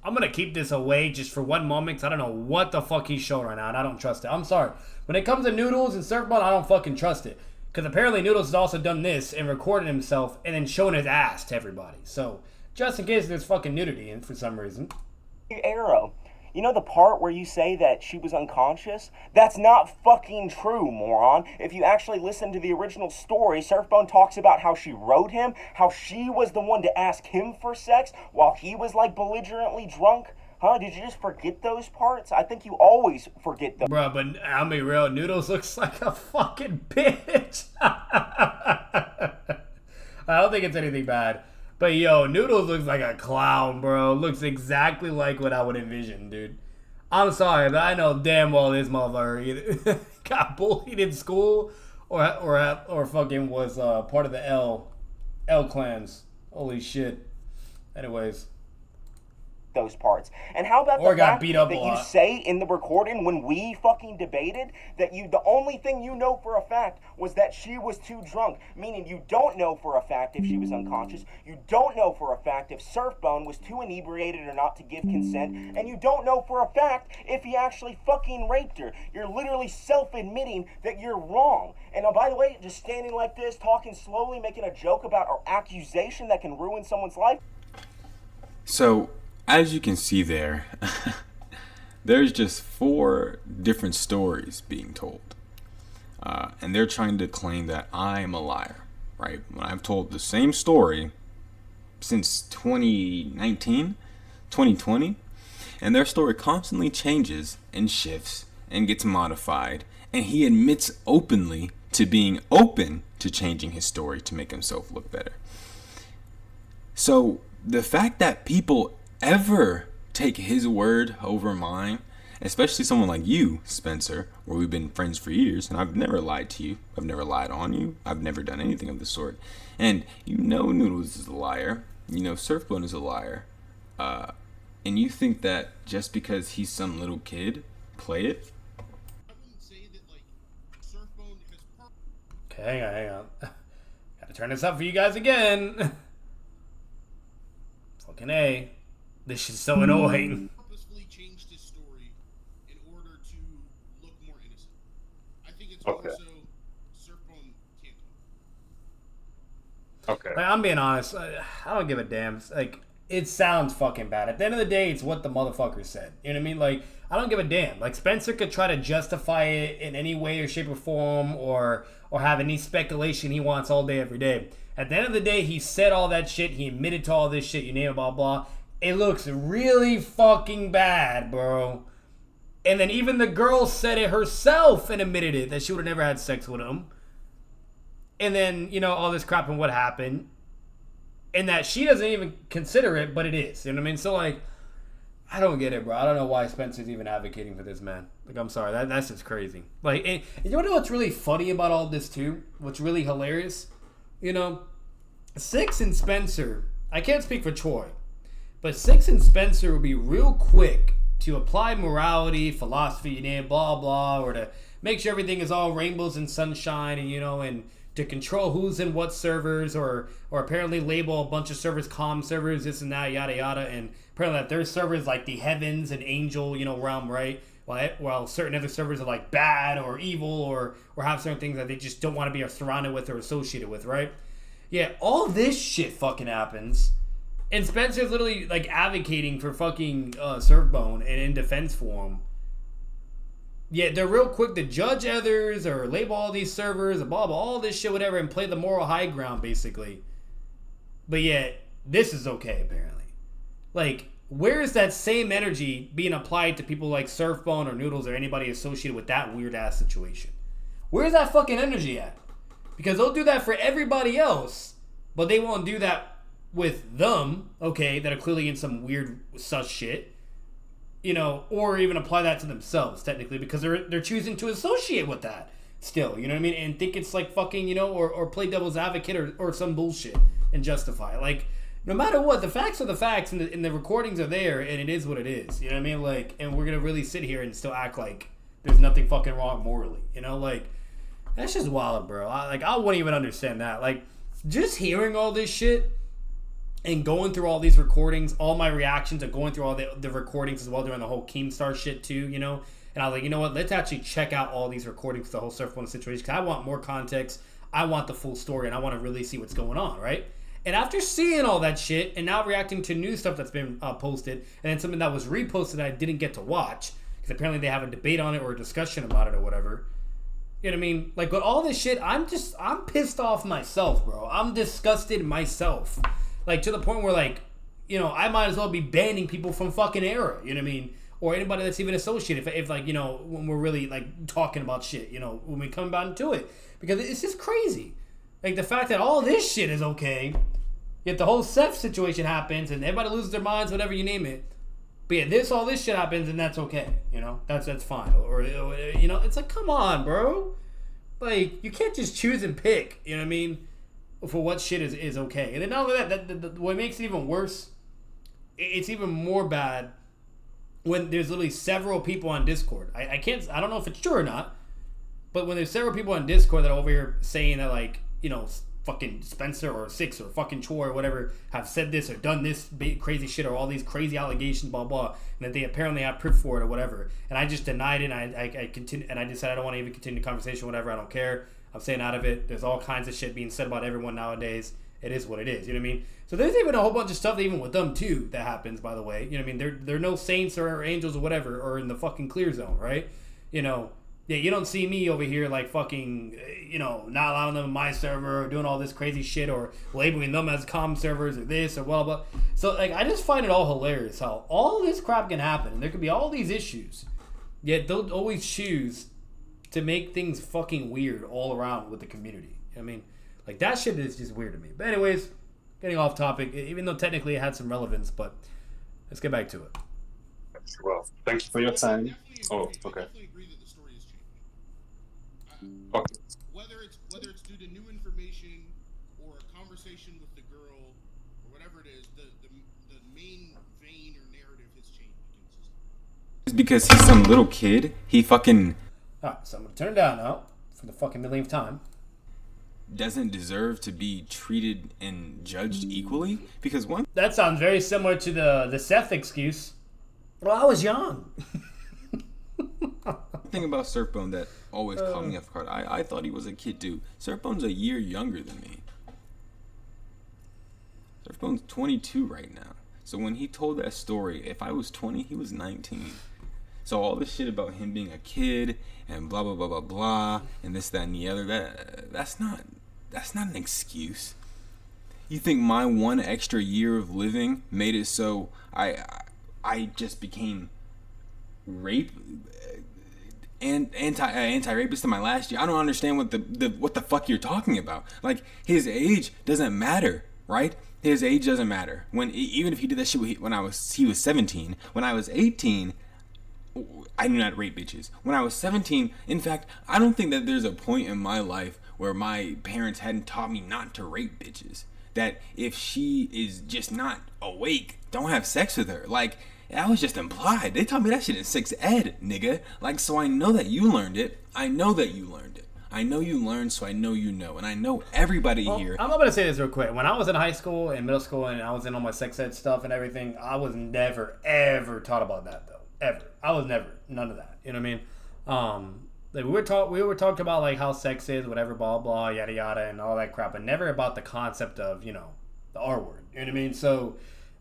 I'm gonna keep this away just for one moment, because I don't know what the fuck he's showing right now, and I don't trust it. I'm sorry. When it comes to Noodles and SURFBONE, I don't fucking trust it. Because apparently Noodles has also done this and recorded himself and then shown his ass to everybody. So, just in case there's fucking nudity in for some reason. Hey, Arrow, you know the part where you say that she was unconscious? That's not fucking true, moron. If you actually listen to the original story, SURFBONE talks about how she wrote him, how she was the one to ask him for sex while he was like belligerently drunk. Huh? Did you just forget those parts? I think you always forget them. Bro, but I'll be real, Noodles looks like a fucking bitch. I don't think it's anything bad. But yo, Noodles looks like a clown, bro. Looks exactly like what I would envision, dude. I'm sorry, but I know damn well this motherfucker either got bullied in school or fucking was part of the L clans. Holy shit. Anyways. Those parts. And how about or the got fact beat up that a you lot. say in the recording when we fucking debated that the only thing you know for a fact was that she was too drunk, meaning you don't know for a fact if she was unconscious, you don't know for a fact if SURFBONE was too inebriated or not to give consent, and you don't know for a fact if he actually fucking raped her. You're literally self-admitting that you're wrong. And by the way, just standing like this, talking slowly, making a joke about an accusation that can ruin someone's life. So, as you can see there, there's just 4 different stories being told. And they're trying to claim that I'm a liar, right? When I've told the same story since 2019, 2020, and their story constantly changes and shifts and gets modified, and he admits openly to being open to changing his story to make himself look better. So, the fact that people ever take his word over mine, especially someone like you, Spencer, where we've been friends for years, and I've never lied to you, I've never lied on you, I've never done anything of the sort, and you know Noodles is a liar, you know SURFBONE is a liar, and you think that just because he's some little kid, play it? I wouldn't say that like SURFBONE has. Okay, hang on. Gotta turn this up for you guys again. Fucking A. This is so annoying. Purposefully changed his story in order to look more innocent. I think it's okay. also SURFBONE can't talk. Okay. Like, I'm being honest. I don't give a damn. Like, it sounds fucking bad. At the end of the day, it's what the motherfucker said. You know what I mean? Like, I don't give a damn. Like, Spencer could try to justify it in any way or shape or form, or have any speculation he wants all day, every day. At the end of the day, he said all that shit. He admitted to all this shit. You name it, blah, blah. It looks really fucking bad, bro. And then even the girl said it herself and admitted it, that she would have never had sex with him. And then, you know, all this crap and what happened. And that she doesn't even consider it, but it is. You know what I mean? So, like, I don't get it, bro. I don't know why Spencer's even advocating for this, man. Like, I'm sorry. That's just crazy. Like, and you know what's really funny about all this, too? What's really hilarious? You know, Six and Spencer, I can't speak for Troy, but Six and Spencer will be real quick to apply morality, philosophy, you name, blah, blah, or to make sure everything is all rainbows and sunshine, and, you know, and to control who's in what servers, or apparently label a bunch of servers comm servers, this and that, yada, yada, and apparently that their servers like the heavens and angel, you know, realm, right? While certain other servers are like bad or evil, or have certain things that they just don't want to be surrounded with or associated with, right? Yeah, all this shit fucking happens. And Spencer's literally like advocating for fucking SURFBONE and in defense for him. Yeah, they're real quick to judge others or label all these servers, blah, blah, all this shit, whatever, and play the moral high ground, basically. But yet, this is okay, apparently. Like, where is that same energy being applied to people like SURFBONE or Noodles or anybody associated with that weird ass situation? Where's that fucking energy at? Because they'll do that for everybody else, but they won't do that with them, okay, that are clearly in some weird sus shit, you know, or even apply that to themselves, technically, because they're choosing to associate with that still, you know what I mean? And think it's like fucking, you know, or play devil's advocate or some bullshit and justify it. Like, no matter what, the facts are the facts, and the recordings are there, and it is what it is, you know what I mean? Like, and we're gonna really sit here and still act like there's nothing fucking wrong morally, you know? Like, that's just wild, bro. I wouldn't even understand that. Like, just hearing all this shit and going through all these recordings, all my reactions of going through all the recordings as well during the whole Keemstar shit too, you know? And I was like, you know what? Let's actually check out all these recordings for the whole SURFBONE situation, because I want more context. I want the full story, and I want to really see what's going on, right? And after seeing all that shit and now reacting to new stuff that's been posted, and then something that was reposted that I didn't get to watch, because apparently they have a debate on it or a discussion about it or whatever. You know what I mean? Like, with all this shit, I'm pissed off myself, bro. I'm disgusted myself. Like, to the point where, like, you know, I might as well be banning people from fucking Era, you know what I mean? Or anybody that's even associated, if like, you know, when we're really, like, talking about shit, you know, when we come down to it. Because it's just crazy. Like, the fact that all this shit is okay, yet the whole Seth situation happens, and everybody loses their minds, whatever you name it. But yeah, all this shit happens, and that's okay, you know? That's fine. Or, you know, it's like, come on, bro. Like, you can't just choose and pick, you know what I mean, for what shit is okay. And then not only that, what makes it even worse, it's even more bad when there's literally several people on Discord. I don't know if it's true or not, but when there's several people on Discord that are over here saying that, like, you know, fucking Spencer or Six or fucking Chor or whatever have said this or done this crazy shit or all these crazy allegations, blah blah, and that they apparently have proof for it or whatever, and I just denied it, and I continue, and I decided I don't want to even continue the conversation, whatever. I don't care. I'm staying out of it. There's all kinds of shit being said about everyone nowadays. It is what it is. You know what I mean? So there's even a whole bunch of stuff even with them too that happens, by the way. You know what I mean? They're no saints or angels or whatever, or in the fucking clear zone, right? You know. Yeah, you don't see me over here like fucking, you know, not allowing them in my server or doing all this crazy shit or labeling them as comm servers or this or blah, blah. So, like, I just find it all hilarious how all this crap can happen and there could be all these issues, yet they'll always choose to make things fucking weird all around with the community. I mean, like, that shit is just weird to me. But anyways, getting off topic, even though technically it had some relevance, but let's get back to it. Well, thank you for your time. Oh, okay. Okay. Whether it's due to new information or a conversation with the girl or whatever it is, the main vein or narrative has changed. Just because he's some little kid, he fucking... Alright, so I'm gonna turn it down now for the fucking millionth time. Doesn't deserve to be treated and judged equally? Because one... That sounds very similar to the Seth excuse. Well, I was young. Thing about SURFBONE that always caught me off guard. I thought he was a kid too. SURFBONE's a year younger than me. SURFBONE's 22 right now. So when he told that story, if I was 20, he was 19. So all this shit about him being a kid and blah blah blah blah blah and this, that, and the other, that's not an excuse. You think my one extra year of living made it so I just became anti-rapist in my last year? I don't understand what the fuck you're talking about. Like, his age doesn't matter, right? His age doesn't matter. Even if he did that shit when he was 17. When I was 18, I do not rape bitches. When I was 17, in fact, I don't think that there's a point in my life where my parents hadn't taught me not to rape bitches. That if she is just not awake, don't have sex with her. Like, that was just implied. They taught me that shit in 6 ed, nigga. Like, so I know that you learned it. I know that you learned it. I know you learned, so I know you know. And I know everybody here. I'm going to say this real quick. When I was in high school and middle school and I was in all my sex ed stuff and everything, I was never, ever taught about that, though. Ever. I was never. None of that. You know what I mean? Like, we were talking about, like, how sex is, whatever, blah, blah, yada, yada, and all that crap. But never about the concept of, you know, the R word. You know what I mean? So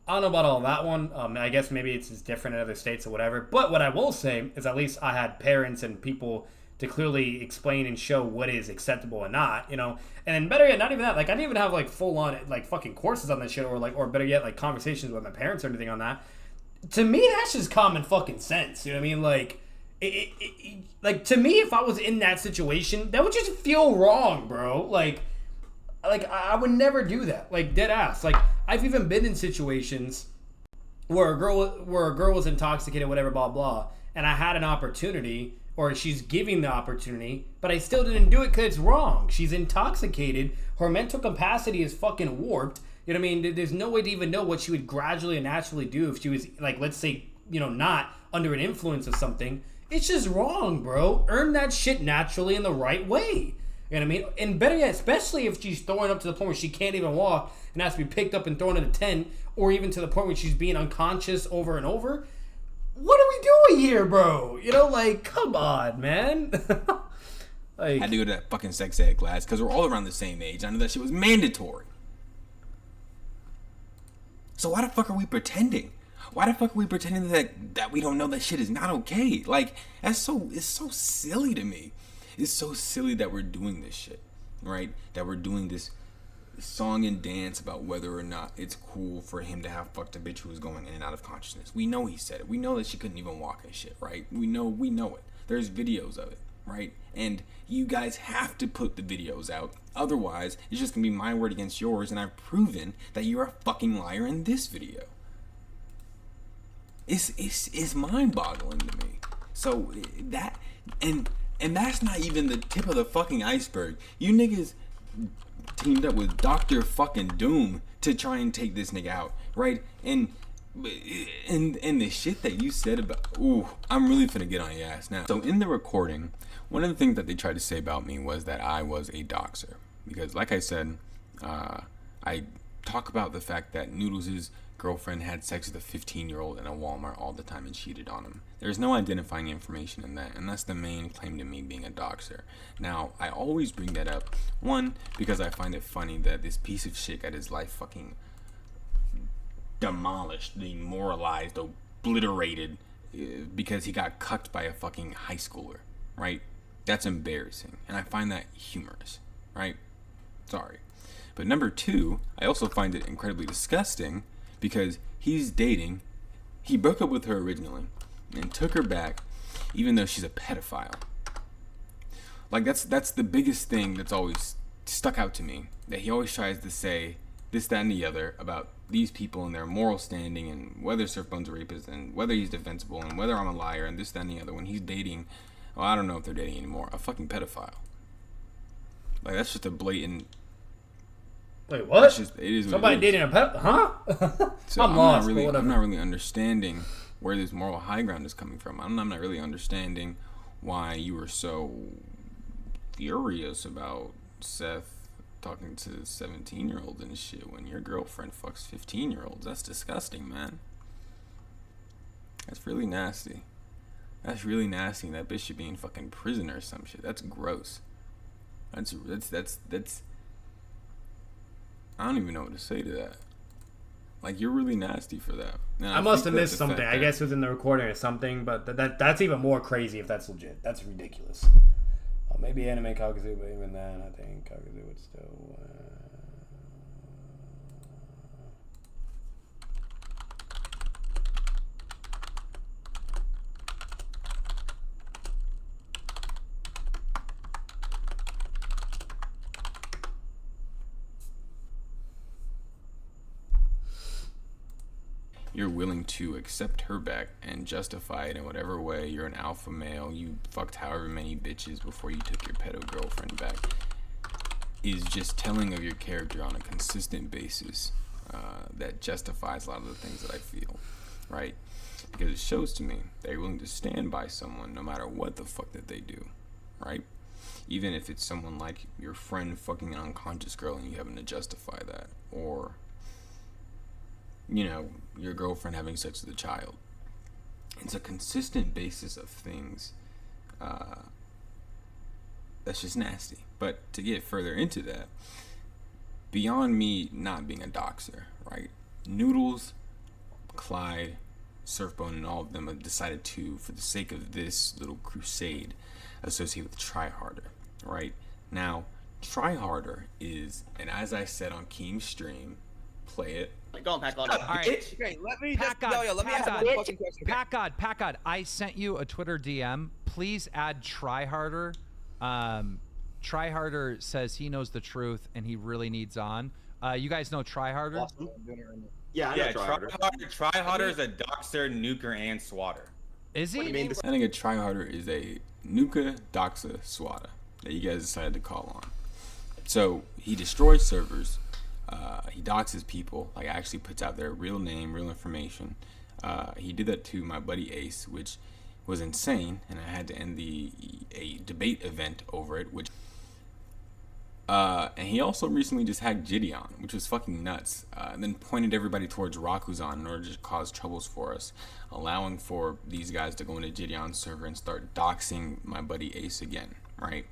I don't know about all that one. I guess maybe it's just different in other states or whatever. But what I will say is at least I had parents and people to clearly explain and show what is acceptable and not, you know. And better yet, not even that. Like, I didn't even have, like, full-on, like, fucking courses on this shit or better yet, like, conversations with my parents or anything on that. to me, that's just common fucking sense. You know what I mean? Like, like to me, if I was in that situation, that would just feel wrong, bro. Like I would never do that. Like, dead ass. Like, I've even been in situations where a girl was intoxicated, whatever, blah blah, and I had an opportunity, or she's giving the opportunity, but I still didn't do it because it's wrong. She's intoxicated. Her mental capacity is fucking warped. You know what I mean? There's no way to even know what she would gradually and naturally do if she was, like, let's say, you know, not under an influence of something. It's just wrong, bro. Earn that shit naturally in the right way. You know what I mean? And better yet, especially if she's throwing up to the point where she can't even walk and has to be picked up and thrown in a tent, or even to the point where she's being unconscious over and over. What are we doing here, bro? You know, like, come on, man. I had to go to that fucking sex ed class because we're all around the same age. I know that shit was mandatory. So why the fuck are we pretending? Why the fuck are we pretending that we don't know that shit is not okay? Like, it's so silly to me. It's so silly that we're doing this shit, right? That we're doing this song and dance about whether or not it's cool for him to have fucked a bitch who was going in and out of consciousness. We know he said it. We know that she couldn't even walk and shit, right? We know it. There's videos of it, right? And you guys have to put the videos out. Otherwise, it's just gonna be my word against yours, and I've proven that you're a fucking liar in this video. It's mind-boggling to me. So that and that's not even the tip of the fucking iceberg. You niggas teamed up with Dr. fucking Doom to try and take this nigga out, right? And the shit that you said about, ooh, I'm really finna get on your ass now. So in the recording, one of the things that they tried to say about me was that I was a doxer. Because like I said, I talk about the fact that Noodles' girlfriend had sex with a 15-year-old in a Walmart all the time and cheated on him. There's no identifying information in that, and that's the main claim to me being a doxer. Now, I always bring that up, one, because I find it funny that this piece of shit got his life fucking demolished, demoralized, obliterated, because he got cucked by a fucking high schooler, right? That's embarrassing, and I find that humorous, right? Sorry. But number two, I also find it incredibly disgusting because he broke up with her originally and took her back even though she's a pedophile. Like, that's the biggest thing that's always stuck out to me, that he always tries to say this, that, and the other about these people and their moral standing and whether SURFBONE's a rapist and whether he's defensible and whether I'm a liar and this, that, and the other, when he's dating, well, I don't know if they're dating anymore, a fucking pedophile. Like, that's just a blatant... Wait, what? Just, it is somebody dating a pet? Huh? So I'm lost. I'm not really understanding where this moral high ground is coming from. I'm not really understanding why you were so furious about Seth talking to 17-year-olds and shit when your girlfriend fucks 15-year-olds. That's disgusting, man. That's really nasty. That's really nasty. That bitch should be in fucking prison or some shit. That's gross. That's I don't even know what to say to that. Like, you're really nasty for that. And I must have missed something. I guess it was in the recording or something, but that's even more crazy if that's legit. That's ridiculous. Maybe anime Kakuzu, but even then, I think Kakuzu would still... You're willing to accept her back and justify it in whatever way. You're an alpha male. You fucked however many bitches before you took your pedo girlfriend back. Is just telling of your character on a consistent basis that justifies a lot of the things that I feel, right? Because it shows to me that you're willing to stand by someone no matter what the fuck that they do, right? Even if it's someone like your friend fucking an unconscious girl and you having to justify that, or, you know, your girlfriend having sex with a child. It's a consistent basis of things that's just nasty. But to get further into that, beyond me not being a doxer, right? Noodles, Clyde, SURFBONE, and all of them have decided to, for the sake of this little crusade, associate with Try Harder, right? Now, Try Harder is, and as I said on Keem's stream, Play it. Go on, Pack God. All right. Okay, let me just, Pack God, let me ask Pack one God, fucking question. Pack God, I sent you a Twitter DM. Please add Tryharder. Tryharder says he knows the truth and he really needs on. You guys know Tryharder? Awesome. Yeah, I know Tryharder. Tryharder is a doxer, nuker, and swatter. Is he? I think a tryharder is a nuka, doxa, swatter that you guys decided to call on. So he destroys servers. He doxes people, like actually puts out their real name, real information. He did that to my buddy Ace, which was insane, and I had to end a debate event over it. And he also recently just hacked Gideon, which was fucking nuts. And then pointed everybody towards Rakuzan in order to cause troubles for us, allowing for these guys to go into Gideon's server and start doxing my buddy Ace again, right?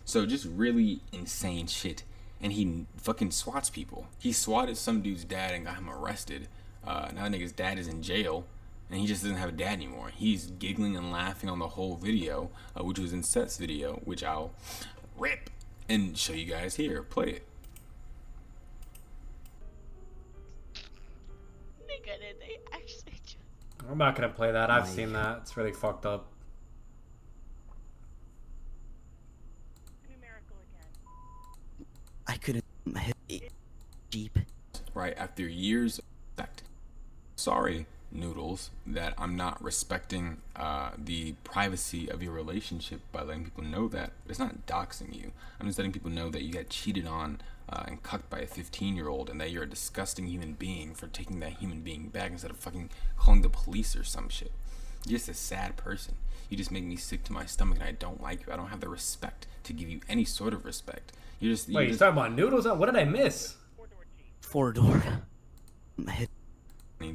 So just really insane shit. And he fucking swats people. He swatted some dude's dad and got him arrested. Now the nigga's dad is in jail, and he just doesn't have a dad anymore. He's giggling and laughing on the whole video, which was in Seth's video, which I'll rip and show you guys here. Play it. Nigga, did they actually just... I'm not gonna play that. I've seen that. It's really fucked up. I couldn't hit deep. Right after years of respect. Sorry, Noodles, that I'm not respecting the privacy of your relationship by letting people know that. It's not doxing you. I'm just letting people know that you got cheated on and cucked by a 15-year-old, and that you're a disgusting human being for taking that human being back instead of fucking calling the police or some shit. You're just a sad person. You just make me sick to my stomach, and I don't like you. I don't have the respect to give you any sort of respect. You're talking about Noodles? What did I miss? 4-door.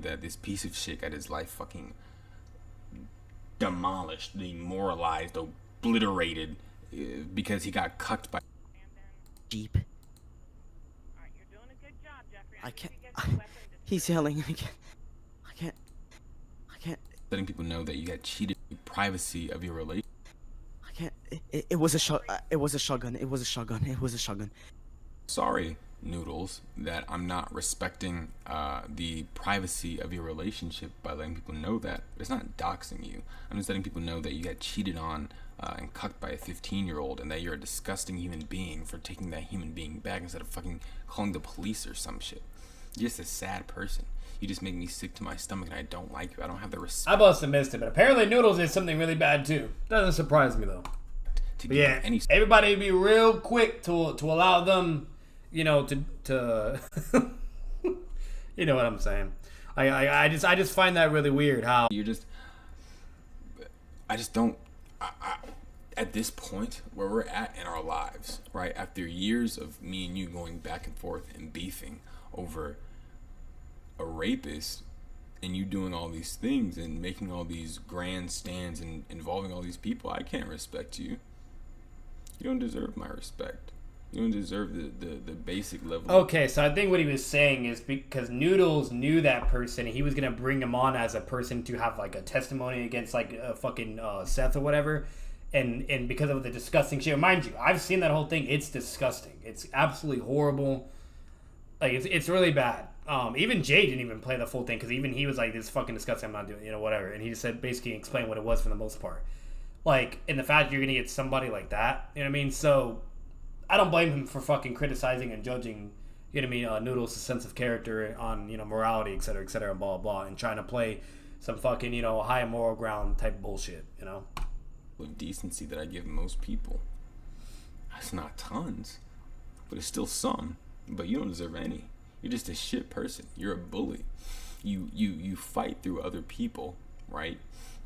That this piece of shit got his life fucking demolished, demoralized, obliterated because he got cucked by Jeep. I can't. He's yelling. I can't. letting people know that you got cheated. The privacy of your relationship. I can't. It was a shotgun. It was a shotgun. It was a shotgun. It was a shotgun. Sorry, Noodles, that I'm not respecting the privacy of your relationship by letting people know that. It's not doxing you. I'm just letting people know that you got cheated on and cucked by a 15-year-old, and that you're a disgusting human being for taking that human being back instead of fucking calling the police or some shit. You're just a sad person. You just make me sick to my stomach, and I don't like you. I don't have the respect. I must have missed it, but apparently Noodles did something really bad too. Doesn't surprise me though. But yeah, everybody be real quick to allow them, you know, to you know what I'm saying. I just find that really weird how you're just. I just don't. At this point where we're at in our lives, right, after years of me and you going back and forth and beefing over a rapist, and you doing all these things and making all these grand stands and involving all these people, I can't respect you. You don't deserve my respect. You don't deserve the basic level. Okay, so I think what he was saying is because Noodles knew that person, and he was gonna bring him on as a person to have like a testimony against like a fucking Seth or whatever, and because of the disgusting shit. Mind you, I've seen that whole thing. It's disgusting. It's absolutely horrible. Like it's really bad. Even Jay didn't even play the full thing because even he was like, "This is fucking disgusting. I'm not doing it," you know, whatever. And he just said basically explain what it was for the most part. Like, in the fact you're gonna get somebody like that, you know what I mean? So I don't blame him for fucking criticizing and judging, you know what I mean, Noodles' sense of character on, you know, morality, et cetera, and blah, blah, and trying to play some fucking, you know, high moral ground type bullshit, you know? Of decency that I give most people. That's not tons, but it's still some. But you don't deserve any. You're just a shit person. You're a bully. You fight through other people, right?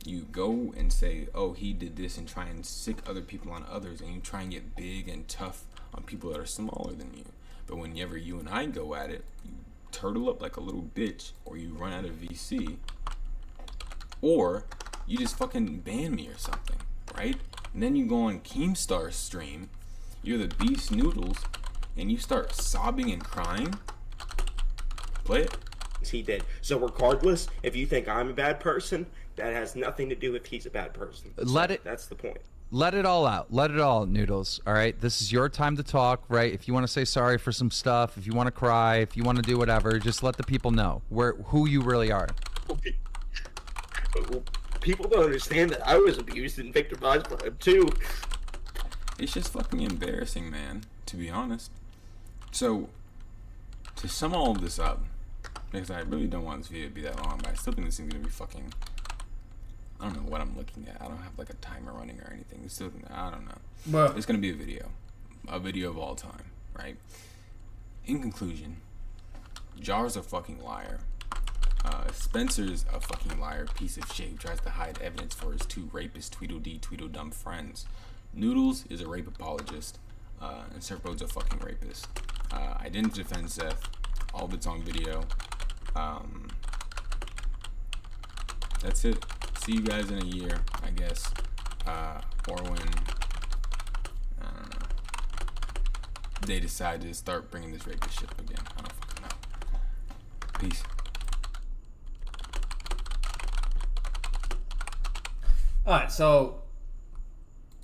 You go and say, oh, he did this, and try and sick other people on others, and you try and get big and tough on people that are smaller than you. But whenever you and I go at it, you turtle up like a little bitch, or you run out of VC, or you just fucking ban me or something, right? And then you go on Keemstar's stream, you're the Beast Noodles, and you start sobbing and crying. Play it. He did. So regardless, if you think I'm a bad person, that has nothing to do with he's a bad person. Let it. That's the point. Let it all out. Let it all out, Noodles. All right? This is your time to talk, right? If you want to say sorry for some stuff, if you want to cry, if you want to do whatever, just let the people know who you really are. People don't understand that I was abused and victimized by him too. It's just fucking embarrassing, man, to be honest. So, to sum all of this up, because I really don't want this video to be that long, but I still think this is going to be fucking... I don't know what I'm looking at. I don't have like a timer running or anything. It's still, I don't know. Bruh. It's going to be a video of all time, right? In conclusion, Jar's a fucking liar. Spencer's a fucking liar, piece of shit who tries to hide evidence for his two rapist Tweedledee Tweedledum friends. Noodles is a rape apologist, and SURFBONE's a fucking rapist. I didn't defend Seth. All of it's on video. That's it. See you guys in a year, I guess. Or when, I don't know, they decide to start bringing this rapist shit up again. I don't fucking know. Peace. Alright, so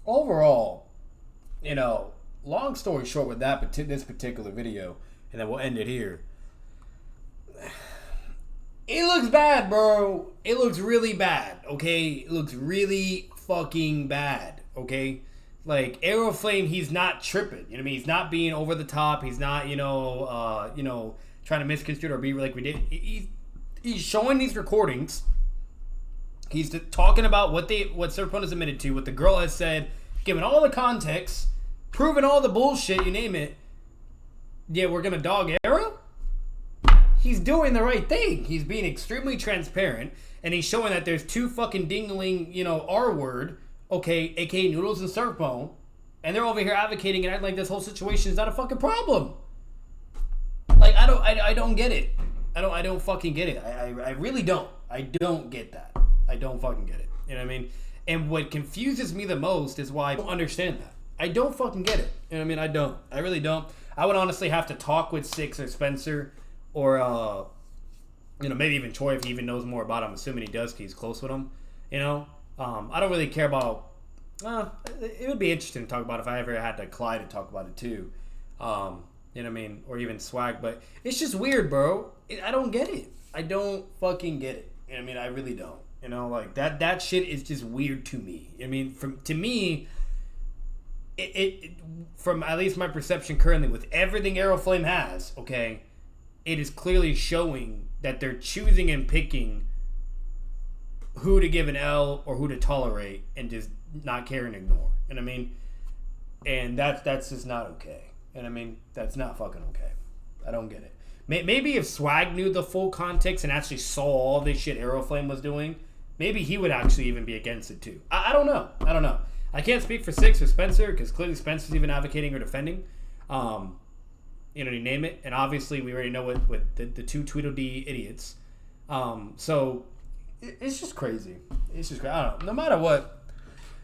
overall, long story short with this particular video, and then we'll end it here. It looks bad, bro. It looks really bad, okay? It looks really fucking bad, okay? Like, AREOFLAME, he's not tripping. You know what I mean? He's not being over the top. He's not, trying to misconstrue or be like we did. He's showing these recordings. He's talking about what SURFBONE has admitted to, what the girl has said, giving all the context, proving all the bullshit, you name it. Yeah, we're gonna dog Arrow? He's doing the right thing. He's being extremely transparent, and he's showing that there's two fucking dingling, R-word, okay, aka Noodles and SURFBONE, and they're over here advocating and acting like this whole situation is not a fucking problem. Like, I don't get it. I don't fucking get it. I really don't. I don't get that. I don't fucking get it. You know what I mean? And what confuses me the most is why I don't understand that. I don't fucking get it. You know what I mean? I don't. I really don't. I would honestly have to talk with Six or Spencer or, maybe even Troy if he even knows more about him. I'm assuming he does because he's close with him. I don't really care about... it would be interesting to talk about if I ever had to Clyde to talk about it too. You know what I mean? Or even Swag. But it's just weird, bro. I don't get it. I don't fucking get it. You know what I mean? I really don't. Like that shit is just weird to me. I mean, to me, it from at least my perception currently with everything AREOFLAME has, okay, it is clearly showing that they're choosing and picking who to give an L or who to tolerate and just not care and ignore. You know what I mean? And that's just not okay. You know what I mean? That's not fucking okay. I don't get it. Maybe if Swag knew the full context and actually saw all this shit AREOFLAME was doing, maybe he would actually even be against it too. I don't know. I can't speak for Six or Spencer because clearly Spencer's even advocating or defending. You name it. And obviously we already know what the two Tweedledee idiots. So it's just crazy. It's just crazy. I don't know. No matter what,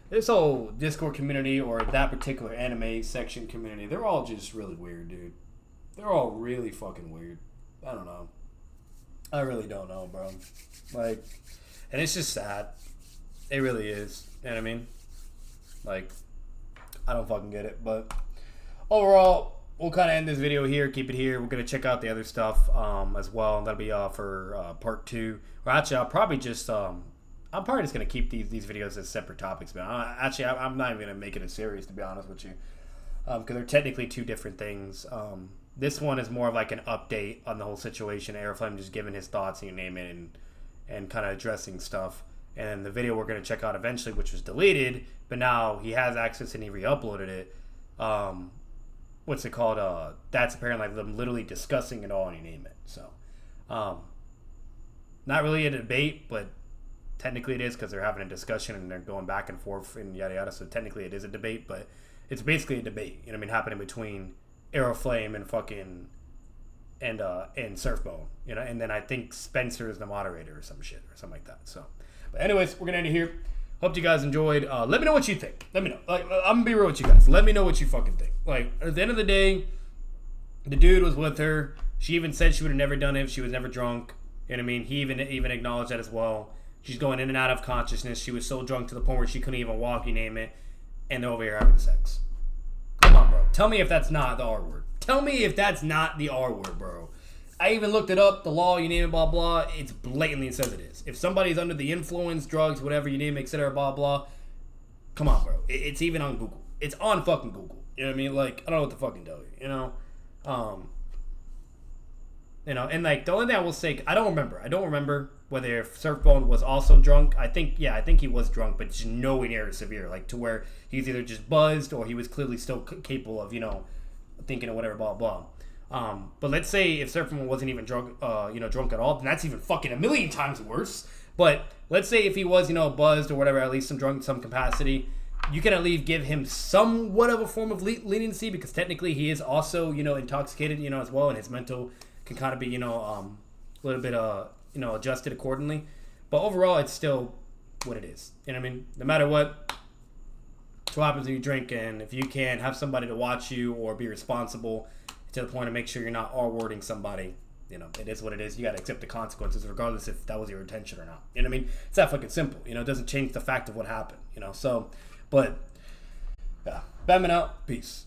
this whole Discord community or that particular anime section community, they're all just really weird, dude. They're all really fucking weird. I don't know. I really don't know, bro. Like, and it's just sad. It really is. You know what I mean? Like, I don't fucking get it. But overall, we'll kind of end this video here. Keep it here. We're going to check out the other stuff as well. And that'll be for part 2. Or actually, I'll probably just... I'm probably just going to keep these videos as separate topics. But I'm not even going to make it a series, to be honest with you. Because they're technically two different things. This one is more of like an update on the whole situation. AREOFLAME just giving his thoughts, you name it, and kind of addressing stuff. And the video we're going to check out eventually, which was deleted, but now he has access and he re-uploaded it. What's it called? That's apparently like them literally discussing it all and you name it. So, not really a debate, but technically it is because they're having a discussion and they're going back and forth and yada yada. So technically it is a debate, but it's basically a debate. You know what I mean? Happening between AREOFLAME and fucking and SURFBONE, and then I think Spencer is the moderator or some shit or something like that. So, but anyways, we're gonna end it here. Hope you guys enjoyed. Let me know what you think. Let me know. Like, I'm gonna be real with you guys. Let me know what you fucking think. Like, at the end of the day, the dude was with her. She even said she would have never done it if she was never drunk. You know what I mean? He even acknowledged that as well. She's going in and out of consciousness. She was so drunk to the point where she couldn't even walk, you name it. and they're over here having sex. Come on, bro. Tell me if that's not the R word. Tell me if that's not the R word, bro. I even looked it up, the law, you name it, blah, blah. It's blatantly it says it is. If somebody's under the influence, drugs, whatever you name it, etc., blah, blah. Come on, bro. It's even on Google. It's on fucking Google. You know what I mean? Like, I don't know what to fucking tell you, you know? And like, the only thing I will say, I don't remember whether if SURFBONE was also drunk. I think he was drunk, but just nowhere near as severe, like to where he's either just buzzed or he was clearly still capable of, thinking or whatever, blah, blah. But let's say if SURFBONE wasn't even drunk, drunk at all, then that's even fucking a million times worse. But let's say if he was, buzzed or whatever, at least some drunk, some capacity, you can at least give him somewhat of a form of leniency because technically he is also, intoxicated, as well, and his mental can kind of be, a little bit, adjusted accordingly. But overall, it's still what it is. You know what I mean? No matter what, it's what happens when you drink, and if you can have somebody to watch you or be responsible to the point of make sure you're not R-wording somebody, it is what it is. You got to accept the consequences regardless if that was your intention or not. You know what I mean? It's that fucking simple. It doesn't change the fact of what happened, so, but, yeah. Batman out. Peace.